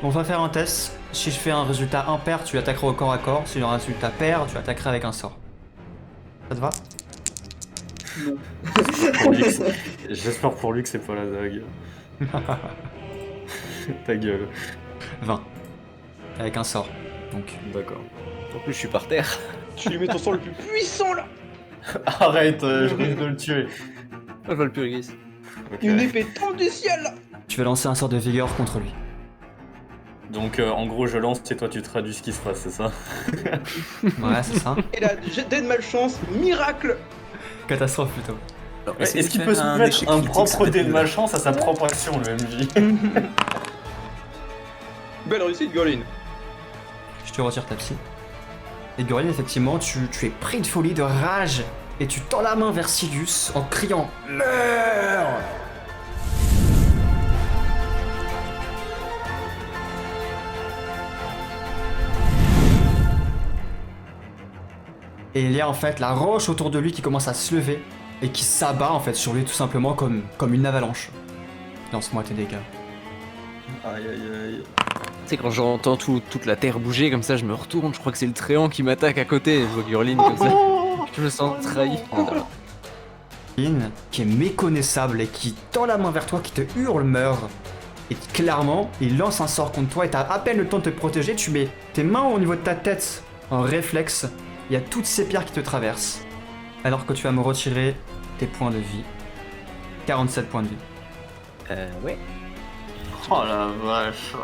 On va faire un test. Si je fais un résultat impair, tu attaqueras au corps à corps. Si j'ai un résultat pair, tu attaqueras avec un sort. Ça te va?
J'espère pour lui que c'est pas la dague. Ta gueule.
20. Avec un sort. Donc.
D'accord.
En plus je suis par terre.
Tu lui mets ton sort le plus puissant là.
Arrête, je risque de le tuer.
Je vois le purgis.
Ok.
Une épée tombe du ciel là.
Tu vas lancer un sort de vigueur contre lui.
Donc en gros je lance et toi tu traduis ce qui se passe, c'est ça?
Ouais, c'est ça.
Et là, jet de malchance, miracle.
Catastrophe plutôt.
Alors,
Ouais,
essayez
est-ce qu'il
de
peut
faire
se mettre
échec
un
critique, ça
propre
peut
dé
être
de
mieux.
malchance à sa propre action, le MJ?
Belle réussite, Gorline.
Je te retire ta psy. Et Gurlin, effectivement, tu es pris de folie, de rage, et tu tends la main vers Silius en criant « Meurs !» Et il y a en fait la roche autour de lui qui commence à se lever et qui s'abat en fait sur lui tout simplement comme une avalanche. Lance-moi tes dégâts.
Aïe aïe aïe.
Tu sais, quand j'entends toute la terre bouger comme ça, je me retourne, je crois que c'est le Tréant qui m'attaque à côté, je vois Gurlin comme ça. Je me sens trahi.
Lynn, qui est méconnaissable et qui tend la main vers toi, qui te hurle meurs. Et clairement, il lance un sort contre toi et t'as à peine le temps de te protéger, tu mets tes mains au niveau de ta tête en réflexe, il y a toutes ces pierres qui te traversent. Alors que tu vas me retirer tes points de vie. 47 points de vie.
Ouais.
Oh la vache.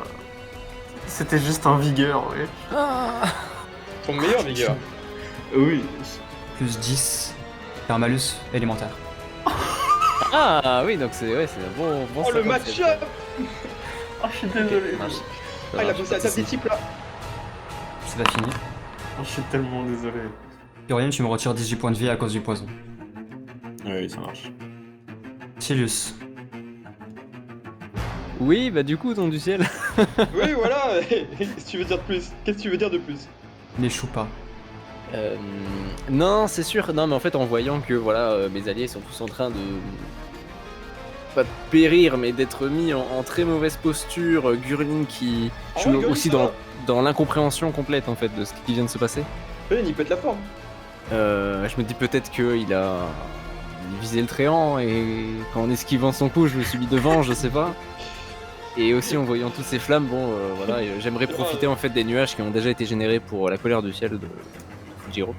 C'était juste un vigueur, oui.
Ton meilleur vigueur.
Oui.
Plus 10. Et un malus élémentaire.
Ah oui, donc c'est un bon
Oh le
57.
match-up.
Oh je suis désolé.
Ça marche.
Ah il a bossé à table des types là.
C'est pas fini.
Oh, je suis tellement désolé.
Gurlin, tu me retires 18 points de vie à cause du poison.
Oui, ça marche.
Silius.
Oui, bah du coup, ton du ciel.
Oui voilà. Qu'est-ce que tu veux dire de plus? Qu'est-ce que tu veux dire de plus?
N'échoue pas.
Non, c'est sûr. Non, mais en fait, en voyant que voilà, mes alliés sont tous en train de pas de périr, mais d'être mis en très mauvaise posture. Gurlin qui, je suis
Oh, Gurlin,
aussi
ça va.
dans l'incompréhension complète en fait de ce qui vient de se passer.
Il pète la forme.
Je me dis peut-être qu'il a visé le Tréant et qu'en esquivant son coup, je me suis mis devant, je sais pas. Et aussi en voyant toutes ces flammes, bon, voilà, j'aimerais profiter en fait des nuages qui ont déjà été générés pour la colère du ciel de Fujiro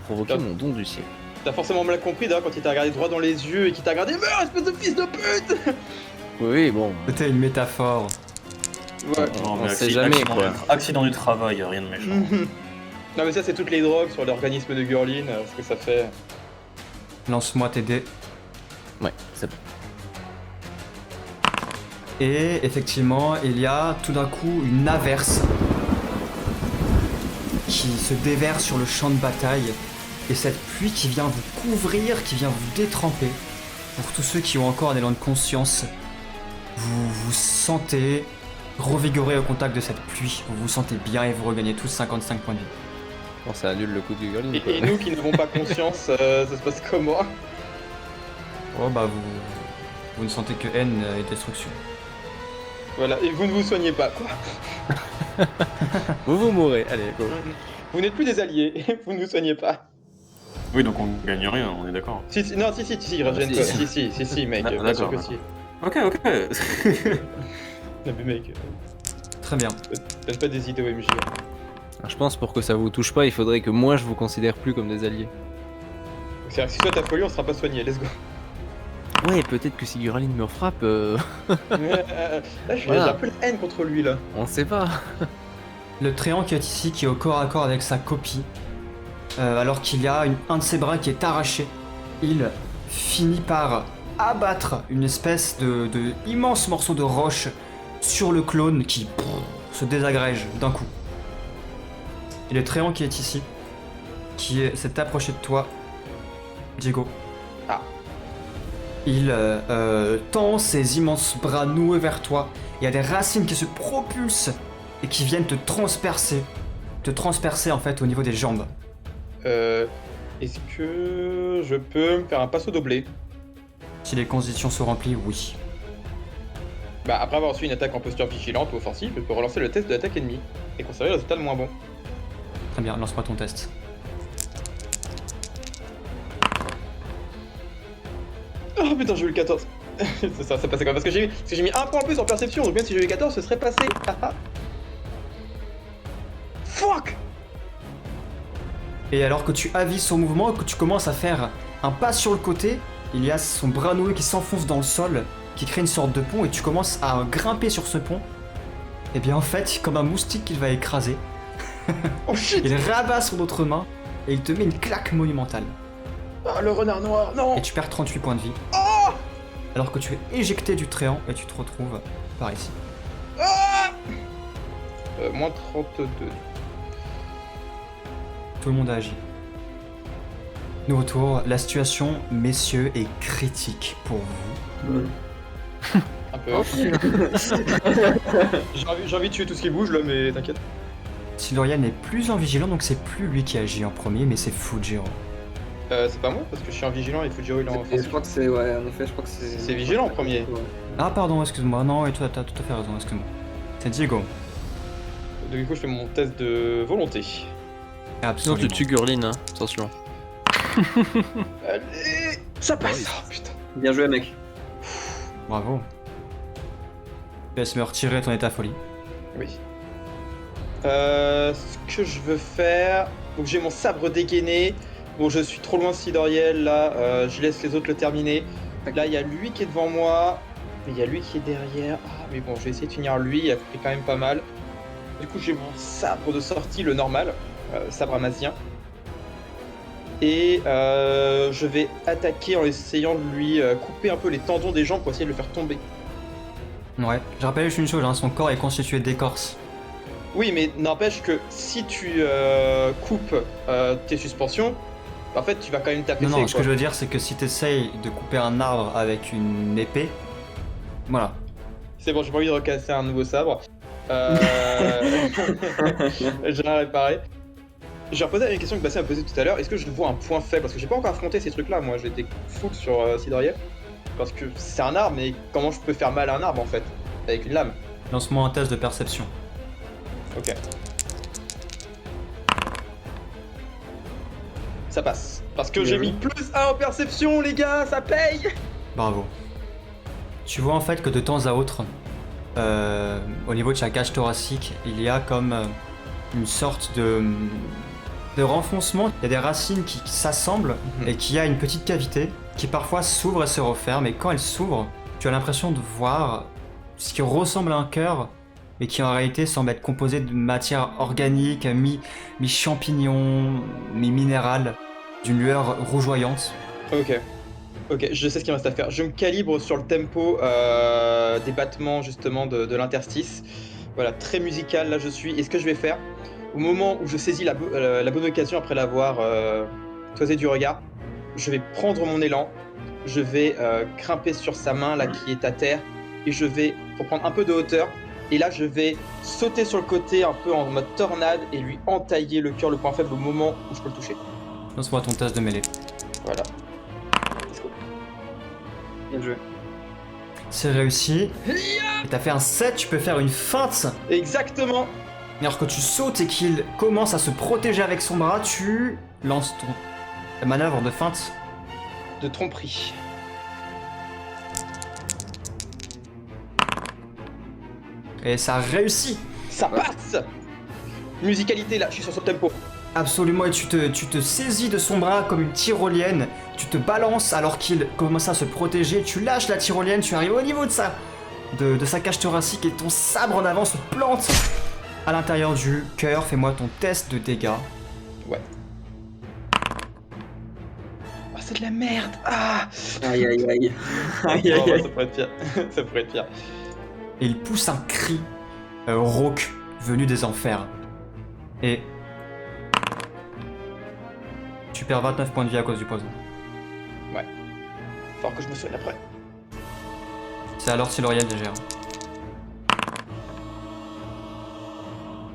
pour provoquer mon don du ciel.
T'as forcément mal compris d'ailleurs quand il t'a regardé droit dans les yeux et qu'il t'a regardé meurs espèce de fils de pute.
Oui, bon.
C'était une métaphore.
Ouais.
Non,
On
mais
sait jamais,
accident,
quoi.
Accident du travail, rien de méchant.
Non mais ça c'est toutes les drogues sur l'organisme de Gurlin, ce que ça fait.
Lance-moi tes dés.
Ouais, c'est bon.
Et effectivement, il y a tout d'un coup une averse qui se déverse sur le champ de bataille. Et cette pluie qui vient vous couvrir, qui vient vous détremper. Pour tous ceux qui ont encore un élan de conscience, vous vous sentez revigoré au contact de cette pluie. Vous vous sentez bien et vous regagnez tous 55 points de vie.
Bon, ça annule le coup du Gurlin.
Et,
quoi.
et nous qui n'avons pas conscience, ça se passe comment?
Oh bah vous ne sentez que haine et destruction.
Voilà, et vous ne vous soignez pas quoi.
Vous mourrez, allez, go.
Vous n'êtes plus des alliés, vous ne vous soignez pas.
Oui, donc on gagne rien, on est d'accord.
Non, si, régène-toi.
si.
Si, mec,
Ah,
bien sûr que
d'accord.
si.
Ok.
Non mais mec,
Très bien.
donne pas des idées au MJ.
Je pense pour que ça vous touche pas, il faudrait que moi je vous considère plus comme des alliés.
C'est-à-dire que si toi t'as folie, on sera pas soigné, let's go.
Ouais, peut-être que si Gurlin me frappe,
Là, j'ai
Voilà.
un peu la haine contre lui là.
on sait pas.
Le Tréant qui est ici, qui est au corps à corps avec sa copie, alors qu'il y a un de ses bras qui est arraché, il finit par abattre une espèce de immense morceau de roche sur le clone qui se désagrège d'un coup. Et le Tréant qui est ici, s'est approché de toi, Diego.
Ah.
Il tend ses immenses bras noueux vers toi. Il y a des racines qui se propulsent et qui viennent te transpercer en fait au niveau des jambes.
Est-ce que je peux me faire un passo doblé?
Si les conditions sont remplies, oui.
Bah après avoir reçu une attaque en posture vigilante ou offensive, je peux relancer le test de l'attaque ennemie et conserver le résultat le moins bon.
Très bien, lance-moi ton test.
Oh putain, j'ai eu le 14. C'est ça passait quoi? Parce que j'ai mis un point en plus en perception, donc même si j'ai eu le 14, ce serait passé. Fuck!
Et alors que tu avises son mouvement, que tu commences à faire un pas sur le côté, il y a son bras noueux qui s'enfonce dans le sol, qui crée une sorte de pont, et tu commences à grimper sur ce pont. Et bien en fait, comme un moustique qu'il va écraser,
Oh shit!
il rabat son autre main et il te met une claque monumentale.
Ah, le renard noir, non!
Et tu perds 38 points de vie. Alors que tu es éjecté du tréant et tu te retrouves par ici.
Moins 32.
Tout le monde a agi. Nouveau tour, la situation, messieurs, est critique pour vous.
Un peu. J'ai envie de tuer tout ce qui bouge là, mais t'inquiète.
Siluriel n'est plus en vigilant, donc c'est plus lui qui agit en premier, mais c'est Fujiro.
C'est pas moi, parce que je suis en vigilant et Fujiro il est en
Et je
offensif.
crois que c'est, ouais, en effet, je crois que c'est.
C'est vigilant en premier.
Ouais.
Ah pardon, excuse-moi, non, et toi t'as tout à fait raison, excuse-moi. C'est Diego.
Donc du coup, je fais mon test de volonté.
Sinon
Absolument.
tu tues Gurlin, hein. Attention.
Allez! Ça passe! Oh putain.
Bien joué, mec.
Bravo. Laisse me retirer ton état folie.
Oui. Ce que je veux faire... Donc j'ai mon sabre dégainé. Bon, je suis trop loin de Sidoriel, là. Je laisse les autres le terminer. Là, il y a lui qui est devant moi. Mais il y a lui qui est derrière. Ah, mais bon, je vais essayer de finir lui. Il a fait quand même pas mal. Du coup, j'ai mon sabre de sortie, le normal. Sabre amazien. Et je vais attaquer en essayant de lui couper un peu les tendons des jambes pour essayer de le faire tomber.
Ouais, je rappelle juste une chose, hein, son corps est constitué d'écorce.
Oui, mais n'empêche que si tu coupes tes suspensions, en fait, tu vas quand même taper.
Non, non, ce que je veux dire, c'est que si t'essayes de couper un arbre avec une épée, voilà.
C'est bon, j'ai pas envie de recasser un nouveau sabre. J'ai rien réparé. Je vais reposer une question que Bastien a posée tout à l'heure. Est-ce que je vois un point faible? Parce que j'ai pas encore affronté ces trucs-là. Moi, j'étais full sur Sidoriel. Parce que c'est un arbre, mais comment je peux faire mal à un arbre en fait? Avec une lame.
Lance-moi un test de perception.
Ok. Ça passe. Parce que
Bien
j'ai
joué.
mis plus 1 en perception, les gars, ça paye!
Bravo. Tu vois en fait que de temps à autre, au niveau de sa cage thoracique, il y a comme une sorte de renfoncement. Il y a des racines qui s'assemblent et qui a une petite cavité qui parfois s'ouvre et se referme. Et quand elle s'ouvre, tu as l'impression de voir ce qui ressemble à un cœur, mais qui en réalité semble être composé de matière organique, mi-champignon, mi-minéral, d'une lueur rougeoyante.
Ok. Ok, je sais ce qu'il me reste à faire. Je me calibre sur le tempo des battements justement de l'interstice. Voilà, très musical là je suis. Et ce que je vais faire, au moment où je saisis la bonne occasion après l'avoir toisé du regard, je vais prendre mon élan, je vais grimper sur sa main là qui est à terre, et je vais, pour prendre un peu de hauteur, et là je vais sauter sur le côté un peu en mode tornade et lui entailler le cœur, le point faible au moment où je peux le toucher.
Lance-moi ton test de mêlée.
Voilà. Let's go.
Bien joué.
C'est réussi. Et t'as fait un 7, tu peux faire une feinte.
Exactement.
Et alors que tu sautes et qu'il commence à se protéger avec son bras, tu lances ta manœuvre de feinte.
De tromperie.
Et ça réussit.
Ça passe. Musicalité là, je suis sur son tempo.
Absolument, et tu te saisis de son bras comme une tyrolienne. Tu te balances alors qu'il commence à se protéger. Tu lâches la tyrolienne, tu arrives au niveau de sa cage thoracique et ton sabre en avant se plante à l'intérieur du cœur. Fais-moi ton test de dégâts.
Ouais. Ah, c'est de la merde. Ah.
Aïe aïe aïe. Aïe
Oh,
aïe aïe.
ça pourrait être pire. Ça pourrait être pire.
Et il pousse un cri rauque venu des enfers. Et tu perds 29 points de vie à cause du poison.
Faut que je me soigne après.
C'est alors si Lauriel gère.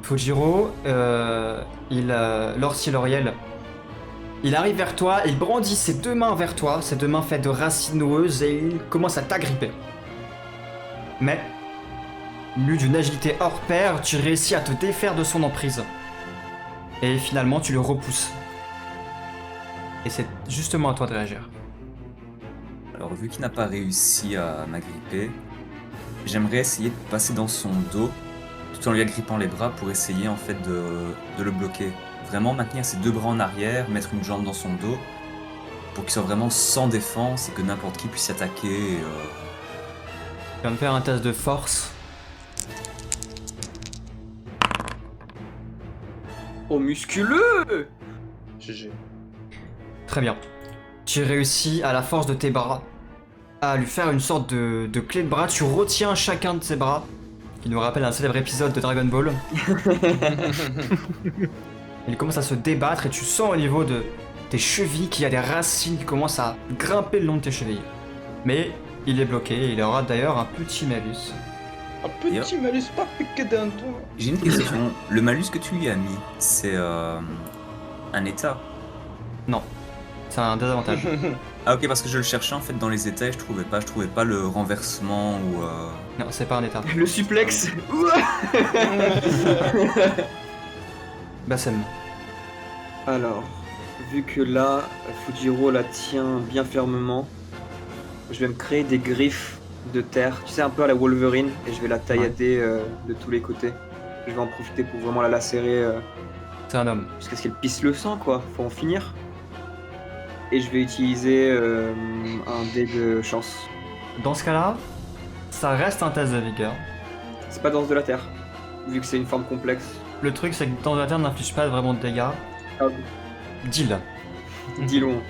Fujiro, Lord Siloriel, il arrive vers toi, il brandit ses deux mains vers toi, ses deux mains faites de racines noueuses, et il commence à t'agripper. Mais, mu d'une agilité hors pair, tu réussis à te défaire de son emprise. Et finalement, tu le repousses. Et c'est justement à toi de réagir.
Alors, vu qu'il n'a pas réussi à m'agripper, j'aimerais essayer de passer dans son dos, tout en lui agrippant les bras pour essayer en fait de le bloquer. Vraiment maintenir ses deux bras en arrière, mettre une jambe dans son dos, pour qu'il soit vraiment sans défense et que n'importe qui puisse attaquer.
Tu vas me faire un test de force.
Oh, musculeux!
GG.
Très bien. Tu réussis à la force de tes bras à lui faire une sorte de clé de bras. Tu retiens chacun de ses bras, qui nous rappelle un célèbre épisode de Dragon Ball. Il commence à se débattre et tu sens au niveau de tes chevilles qu'il y a des racines qui commencent à grimper le long de tes chevilles. Mais il est bloqué, il aura d'ailleurs un petit malus.
Un petit malus pas piqué d'un tour.
J'ai une question. Le malus que tu lui as mis, c'est un état.
Non, c'est un désavantage.
Ah ok, parce que je le cherchais en fait dans les états et je trouvais pas le renversement ou...
Non, c'est pas un état.
Le suplex.
Bassem.
Alors, vu que là, Fujiro la tient bien fermement, je vais me créer des griffes de terre, tu sais, un peu à la Wolverine, et je vais la taillader de tous les côtés. Je vais en profiter pour vraiment la lacérer,
C'est un homme.
jusqu'à ce qu'elle pisse le sang, quoi. Faut en finir. Et je vais utiliser un dé de chance.
Dans ce cas-là, ça reste un test de vigueur.
C'est pas danse de la terre, vu que c'est une forme complexe.
Le truc, c'est que dans la terre n'inflige pas vraiment de dégâts.
Ah,
Deal.
dis long.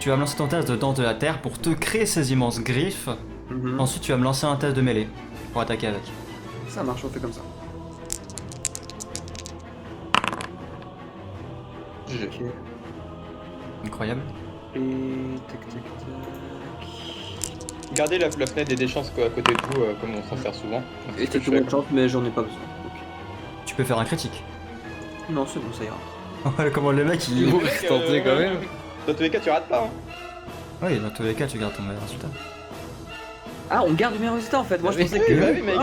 Tu vas me lancer ton test de danse de la terre pour te créer ces immenses griffes. Ensuite, tu vas me lancer un test de mêlée pour attaquer avec.
Ça marche, on fait comme ça.
GG.
Ok.
Incroyable.
Et tac tac tac.
Gardez la fenêtre des chances à côté de vous, comme on s'en sert souvent.
Et
C'est ce que
t'as
je
tout
fais,
mon chance, mais j'en ai pas besoin. Ok.
Tu peux faire un critique.
Non, c'est bon, ça ira.
Comment le mec il...
quoi.
Faut tenter quand même.
Dans tous les cas, tu rates pas. Hein.
Oui, dans tous les cas, tu gardes ton meilleur résultat.
Ah, on garde le meilleur résultat en fait. Moi je pensais
Oui,
que.
bah oui, mec.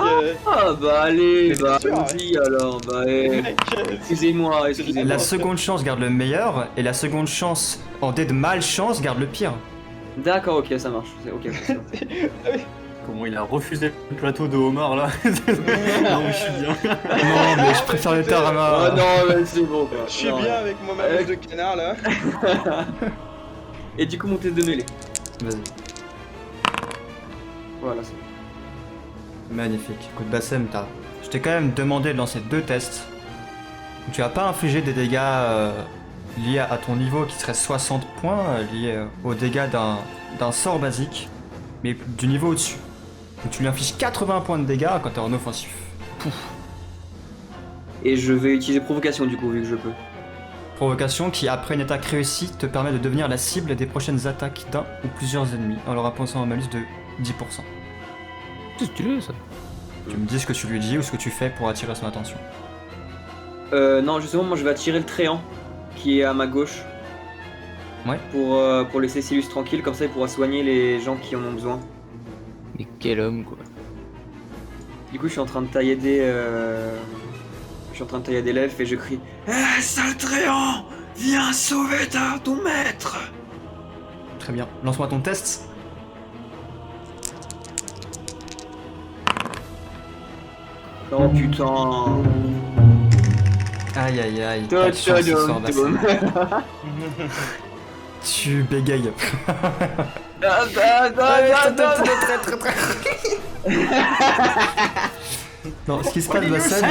Ah, bah allez,
Mais bien
bah
sûr,
allons-y alors. Bah,
Mec,
excusez-moi, excusez-moi.
La seconde chance garde le meilleur, et la seconde chance en dé de malchance garde le pire.
D'accord, ok, ça marche. Ok, c'est ça.
Comment il a refusé le plateau de homard là. Non, mais je suis bien.
Non, mais je préfère le
Oh
tarama.
non, mais c'est bon quoi.
Je suis
Non,
bien avec mon malus de canard là.
Et du coup, mon test de mêlée.
Vas-y.
Voilà, c'est bon.
Magnifique. Écoute, Bassem, je t'ai quand même demandé de lancer 2 tests. Tu vas pas infliger des dégâts liés à ton niveau qui serait 60 points, liés aux dégâts d'un sort basique, mais du niveau au-dessus. Donc tu lui infliges 80 points de dégâts quand t'es en offensif. Pouf.
Et je vais utiliser provocation du coup, vu que je peux.
Provocation qui, après une attaque réussie, te permet de devenir la cible des prochaines attaques d'un ou plusieurs ennemis, en leur imposant un malus de 10%.
C'est stylé ça.
Tu me dis ce que tu lui dis ou ce que tu fais pour attirer son attention.
Non, justement, moi je vais attirer le tréant qui est à ma gauche.
Ouais.
Pour laisser Silus tranquille, comme ça il pourra soigner les gens qui en ont besoin.
Mais quel homme quoi.
Du coup, je suis en train de taillader. Je suis en train de taillader l'elfe et je crie sale tréant, viens sauver ton maître.
Très bien. Lance-moi ton test.
Oh putain.
Aïe aïe aïe. Pas de chance ce soir, Bassem. Tu bégayes. Non, ce qui se passe, Bassem,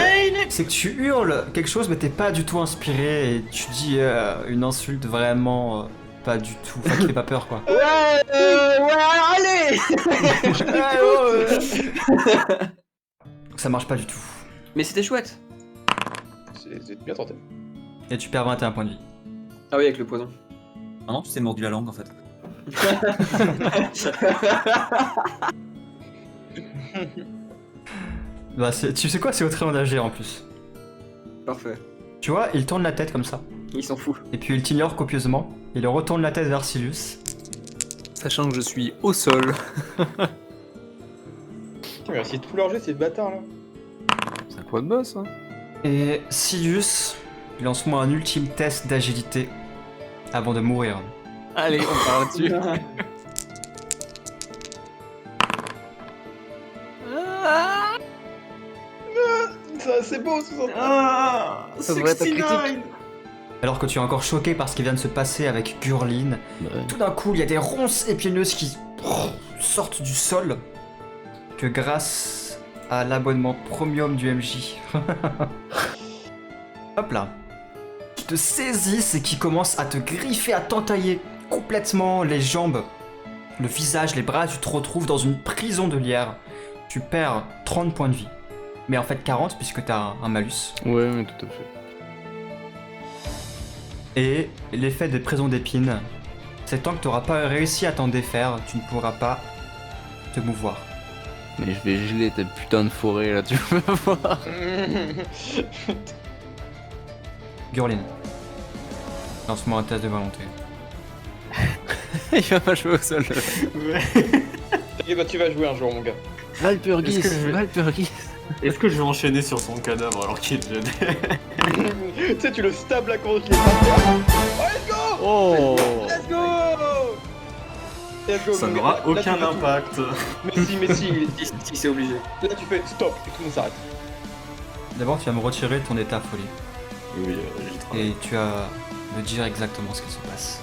c'est que tu hurles quelque chose, mais t'es pas du tout inspiré et tu dis une insulte vraiment pas du tout. Enfin, qui fait pas peur quoi.
Ouais, allez.
Ça marche pas du tout.
Mais c'était chouette.
C'est bien tenté.
Et tu perds 21 points de vie.
Ah oui, avec le poison.
Ah non, tu t'es mordu la langue en fait.
Bah, tu sais quoi, c'est au tréant d'agir en plus.
Parfait.
Tu vois, il tourne la tête comme ça.
Il s'en fout.
Et puis il t'ignore copieusement. Il retourne la tête vers Silius.
Sachant que je suis au sol.
Putain, mais c'est tout leur jeu, ces bâtards là.
C'est un point de boss hein.
Et Silius, lance-moi un ultime test d'agilité avant de mourir.
Allez, on part là-dessus.
C'est beau, ce son.
Ça devrait être un critique.
Alors que tu es encore choqué par ce qui vient de se passer avec Gurlin, tout d'un coup il y a des ronces épineuses qui sortent du sol que grâce à l'abonnement premium du MJ. Hop là. te saisissent et qui commencent à te griffer, à t'entailler complètement les jambes, le visage, les bras. Tu te retrouves dans une prison de lierre. Tu perds 30 points de vie. Mais en fait 40 puisque t'as un malus.
Ouais, mais tout à fait.
Et l'effet des prisons d'épines, c'est tant que t'auras pas réussi à t'en défaire, tu ne pourras pas te mouvoir.
Mais je vais geler ta putain de forêt là, tu vas voir.
Gurlin, lance-moi un test de volonté.
Il va pas jouer au sol.
T'inquiète pas, tu vas jouer un jour, mon gars.
Valpurgis,
Est-ce que je-
Valpurgis.
Est-ce que je vais enchaîner sur son cadavre alors qu'il est déjà
Tu sais, tu le stabs là quand il est par terre.
Oh.
Let's go. Let's go,
Ça
mon gars.
n'aura
Là, tu
aucun
fais tout.
impact.
Mais si,
Si c'est obligé.
là tu fais stop et tout le monde s'arrête.
D'abord, tu vas me retirer ton état folie.
Oui, j'y travaille.
Et tu vas me dire exactement ce qui se passe.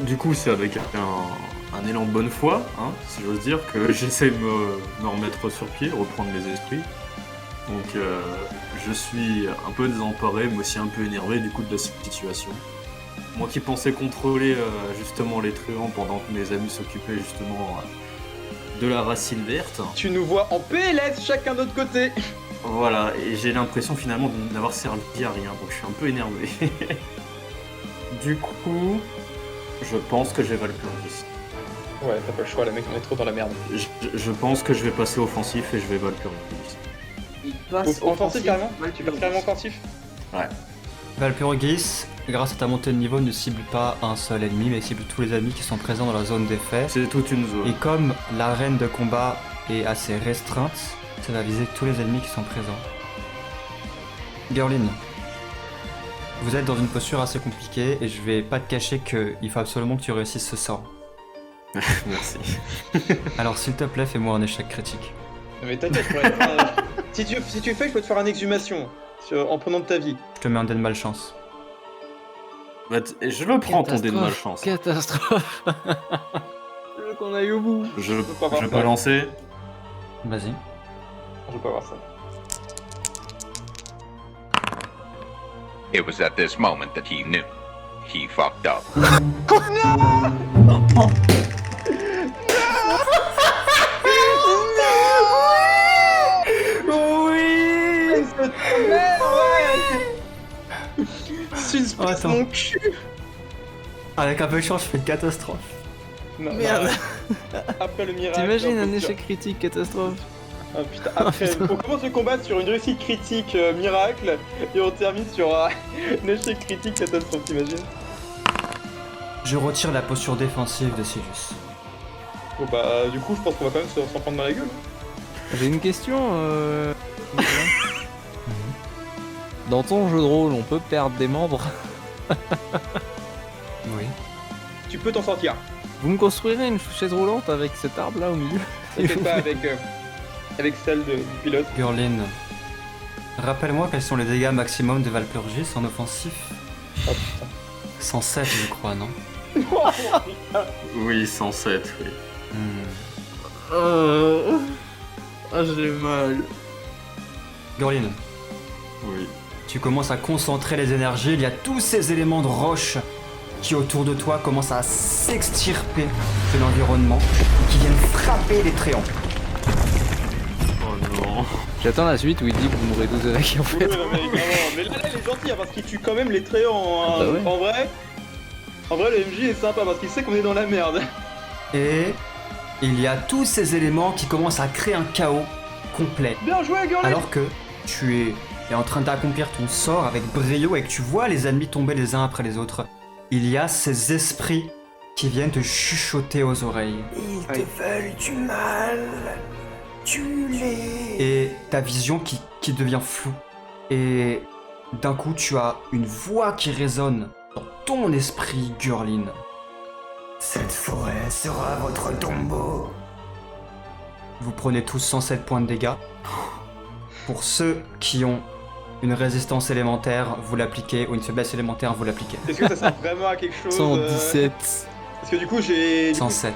Du coup, c'est avec un élan de bonne foi, hein, si j'ose dire, que j'essaie de me remettre sur pied, reprendre mes esprits. Donc, je suis un peu désemparé, mais aussi un peu énervé du coup de la situation. Moi qui pensais contrôler justement les truands pendant que mes amis s'occupaient justement de la racine verte.
Tu nous vois en PLS chacun de notre côté.
Voilà, et j'ai l'impression finalement de n'avoir servi à rien, donc je suis un peu énervé. Du coup, je pense que je vais Valpurgis.
Ouais, t'as pas le choix, les mecs, on est trop dans la merde.
Je pense que je vais passer offensif et je vais Valpurgis.
Il passe
Offensif carrément. Tu passes carrément offensif.
Valpurgis, grâce à ta montée de niveau, ne cible pas un seul ennemi, mais cible tous les ennemis qui sont présents dans la zone d'effet.
C'est toute une zone.
Et comme l'arène de combat est assez restreinte, ça va viser tous les ennemis qui sont présents. Gurlin, vous êtes dans une posture assez compliquée et je vais pas te cacher qu'il faut absolument que tu réussisses ce sort.
Merci.
Alors s'il te plaît, fais-moi un échec critique.
Non, mais t'inquiète, je pourrais te faire si tu fais, je peux te faire une exhumation en prenant de ta vie.
Je te mets un dé de malchance.
Bah, je le prends ton dé de malchance.
Catastrophe. Je veux qu'on aille au bout.
Je
pas voir
vais
ça.
pas lancer.
Vas-y.
Je veux pas voir ça.
It was at this moment that he knew. He fucked up.
Suspense
Oh, attends.
mon cul.
Avec un peu de chance, je fais une catastrophe.
Non,
Merde.
non. Après le miracle.
T'imagines un
imposture.
échec critique, catastrophe.
Ah putain, après, on commence le combat sur une réussite critique miracle et on termine sur un échec critique catastrophe, t'imagines?
Je retire la posture défensive de Sirius.
Bon bah du coup je pense qu'on va quand même s'en prendre dans la gueule.
J'ai une question. Dans ton jeu de rôle, on peut perdre des membres.
Oui.
Tu peux t'en sortir.
Vous me construirez une chaise roulante avec cet arbre là au milieu.
T'inquiète pas avec celle du pilote.
Gurlin, rappelle-moi quels sont les dégâts maximum de Valpurgis en offensif.
Oh putain.
107 je crois, non?
Oui, 107, oui.
J'ai mal.
Gurlin,
Oui.
tu commences à concentrer les énergies, il y a tous ces éléments de roche qui autour de toi commencent à s'extirper de l'environnement et qui viennent frapper les tréants.
Oh non.
J'attends la suite où il dit que vous mourrez tous avec en
Oui,
fait.
non, mais, clairement. Mais là il est gentil hein, parce qu'il tue quand même les tréants hein.
Bah ouais.
En vrai. En vrai le MJ est sympa parce qu'il sait qu'on est dans la merde.
Et il y a tous ces éléments qui commencent à créer un chaos complet.
Bien joué Gurlin.
Alors que tu es en train d'accomplir ton sort avec brio et que tu vois les ennemis tomber les uns après les autres, il y a ces esprits qui viennent te chuchoter aux oreilles. Ils te veulent du mal. Tue-les. Et ta vision qui devient floue. Et d'un coup, tu as une voix qui résonne dans ton esprit, Gurlin. Cette forêt sera votre tombeau. Vous prenez tous 107 points de dégâts. Pour ceux qui ont une résistance élémentaire, vous l'appliquez, ou une faiblesse élémentaire, vous l'appliquez.
Est-ce que ça sert vraiment à quelque chose
117.
Parce que du coup j'ai.
107.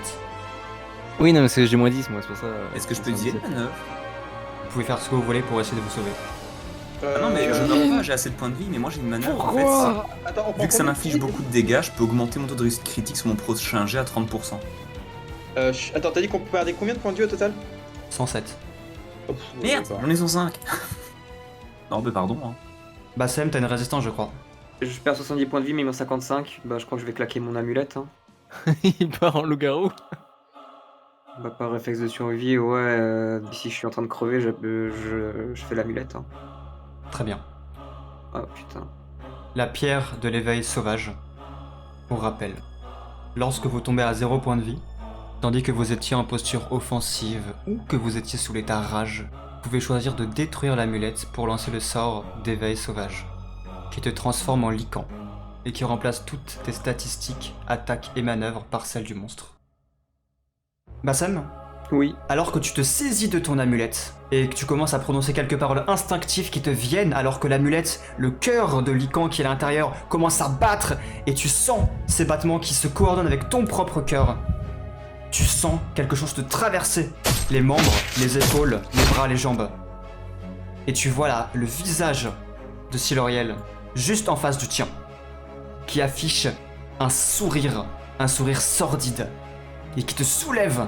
Oui, non, mais c'est j'ai moins 10 moi, c'est pour ça.
Est-ce que je peux utiliser
117.
la 9?
Vous pouvez faire ce que vous voulez pour essayer de vous sauver.
Ah non, mais je meurs pas, j'ai assez de points de vie, mais moi j'ai une manœuvre en fait.
Attends, on prend
Vu que ça
combien de
m'inflige
vie
beaucoup de dégâts, je peux augmenter mon taux de risque critique sur mon prochain jet à 30%.
Attends, t'as dit qu'on peut perdre combien de points de vie au total?
107.
Oh, pff, ouais,
Merde,
d'accord.
j'en ai 105. Non, bah pardon. Hein.
Bassem, t'as une résistance, je crois.
Je perds 70 points de vie, mais il m'en 55. Bah, je crois que je vais claquer mon amulette. Hein.
Il part en loup-garou.
Bah, par réflexe de survie, ouais. Si je suis en train de crever, je fais l'amulette. Hein.
Très bien.
Ah putain.
La pierre de l'éveil sauvage. Pour rappel, lorsque vous tombez à 0 point de vie, tandis que vous étiez en posture offensive ou que vous étiez sous l'état rage, vous pouvez choisir de détruire l'amulette pour lancer le sort d'éveil sauvage, qui te transforme en lycan et qui remplace toutes tes statistiques, attaques et manœuvres par celles du monstre. Bassem,
Oui.
alors que tu te saisis de ton amulette et que tu commences à prononcer quelques paroles instinctives qui te viennent alors que l'amulette, le cœur de Lycan qui est à l'intérieur, commence à battre et tu sens ces battements qui se coordonnent avec ton propre cœur. Tu sens quelque chose te traverser les membres, les épaules, les bras, les jambes. Et tu vois là le visage de Siloriel juste en face du tien qui affiche un sourire sordide et qui te soulève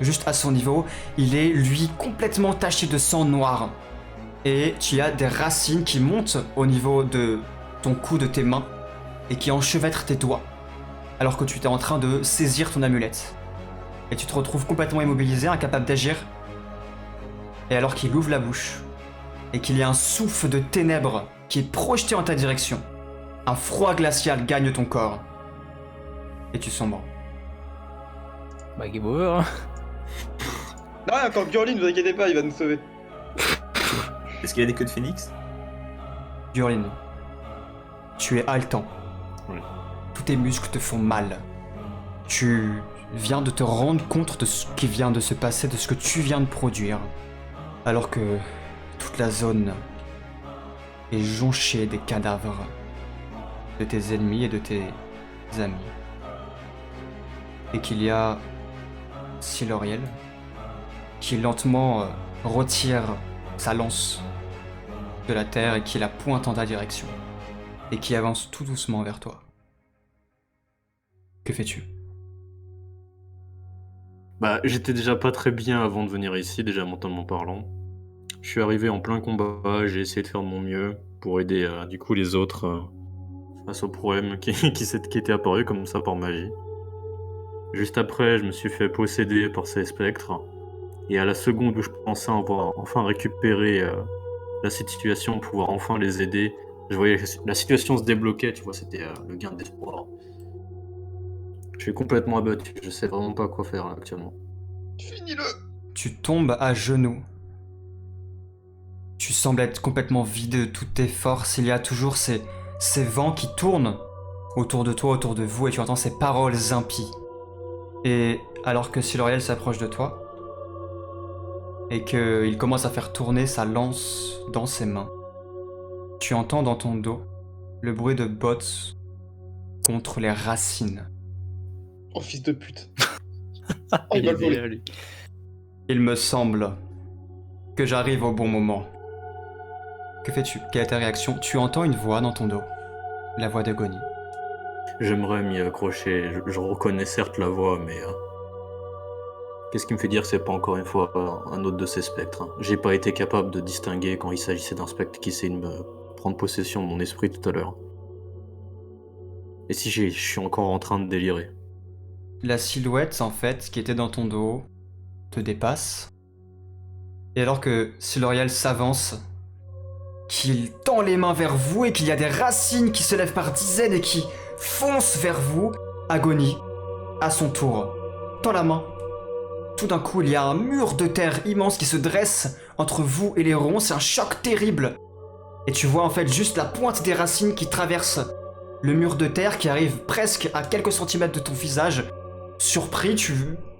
juste à son niveau. Il est, lui, complètement taché de sang noir. Et tu as des racines qui montent au niveau de ton cou, de tes mains, et qui enchevêtrent tes doigts, alors que tu es en train de saisir ton amulette. Et tu te retrouves complètement immobilisé, incapable d'agir. Et alors qu'il ouvre la bouche, et qu'il y a un souffle de ténèbres qui est projeté en ta direction, un froid glacial gagne ton corps. Et tu sombres.
Bah, game over. Hein.
Non, encore Gurlin, ne vous inquiétez pas, il va nous sauver.
Est-ce qu'il y a des queues de phénix?
Gurlin, tu es haletant.
Oui.
Tous tes muscles te font mal. Tu viens de te rendre compte de ce qui vient de se passer, de ce que tu viens de produire. Alors que toute la zone est jonchée des cadavres de tes ennemis et de tes amis. Et qu'il y a Siloriel qui lentement retire sa lance de la terre et qui la pointe en ta direction et qui avance tout doucement vers toi. Que fais-tu?
Bah, j'étais déjà pas très bien avant de venir ici, déjà mentalement parlant. Je suis arrivé en plein combat, j'ai essayé de faire de mon mieux pour aider du coup les autres face aux problèmes qui étaient apparus comme ça par magie. Juste après, je me suis fait posséder par ces spectres. Et à la seconde où je pensais avoir enfin récupéré la situation, pouvoir enfin les aider, je voyais que la situation se débloquait, tu vois, c'était le gain d'espoir. Je suis complètement abattu, je sais vraiment pas quoi faire là, actuellement.
Finis-le.
Tu tombes à genoux. Tu sembles être complètement vidé de toutes tes forces. Il y a toujours ces vents qui tournent autour de toi, autour de vous, et tu entends ces paroles impies. Et alors que Siloriel s'approche de toi, et qu'il commence à faire tourner sa lance dans ses mains, tu entends dans ton dos le bruit de bottes contre les racines.
Oh, fils de pute. Oh, il va le voler.
lui.
Il me semble que j'arrive au bon moment. Que fais-tu? Quelle est ta réaction? Tu entends une voix dans ton dos. La voix d'Agonie.
J'aimerais m'y accrocher, je reconnais certes la voix, mais... qu'est-ce qui me fait dire que c'est pas encore une fois un autre de ces spectres, hein. J'ai pas été capable de distinguer quand il s'agissait d'un spectre qui essayait de me prendre possession de mon esprit tout à l'heure. Et si je suis encore en train de délirer?
La silhouette, en fait, qui était dans ton dos, te dépasse. Et alors que Siloriel s'avance, qu'il tend les mains vers vous et qu'il y a des racines qui se lèvent par dizaines et qui foncent vers vous, Agonie, à son tour, tend la main. Tout d'un coup, il y a un mur de terre immense qui se dresse entre vous et les ronds. C'est un choc terrible. Et tu vois en fait juste la pointe des racines qui traverse le mur de terre qui arrive presque à quelques centimètres de ton visage. Surpris, tu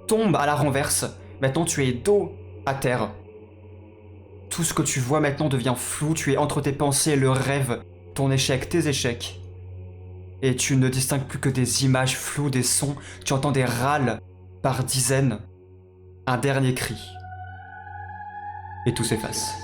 tombes à la renverse. Maintenant, tu es dos à terre. Tout ce que tu vois maintenant devient flou. Tu es entre tes pensées, le rêve, ton échec, tes échecs. Et tu ne distingues plus que des images floues, des sons. Tu entends des râles par dizaines. Un dernier cri. Et tout s'efface.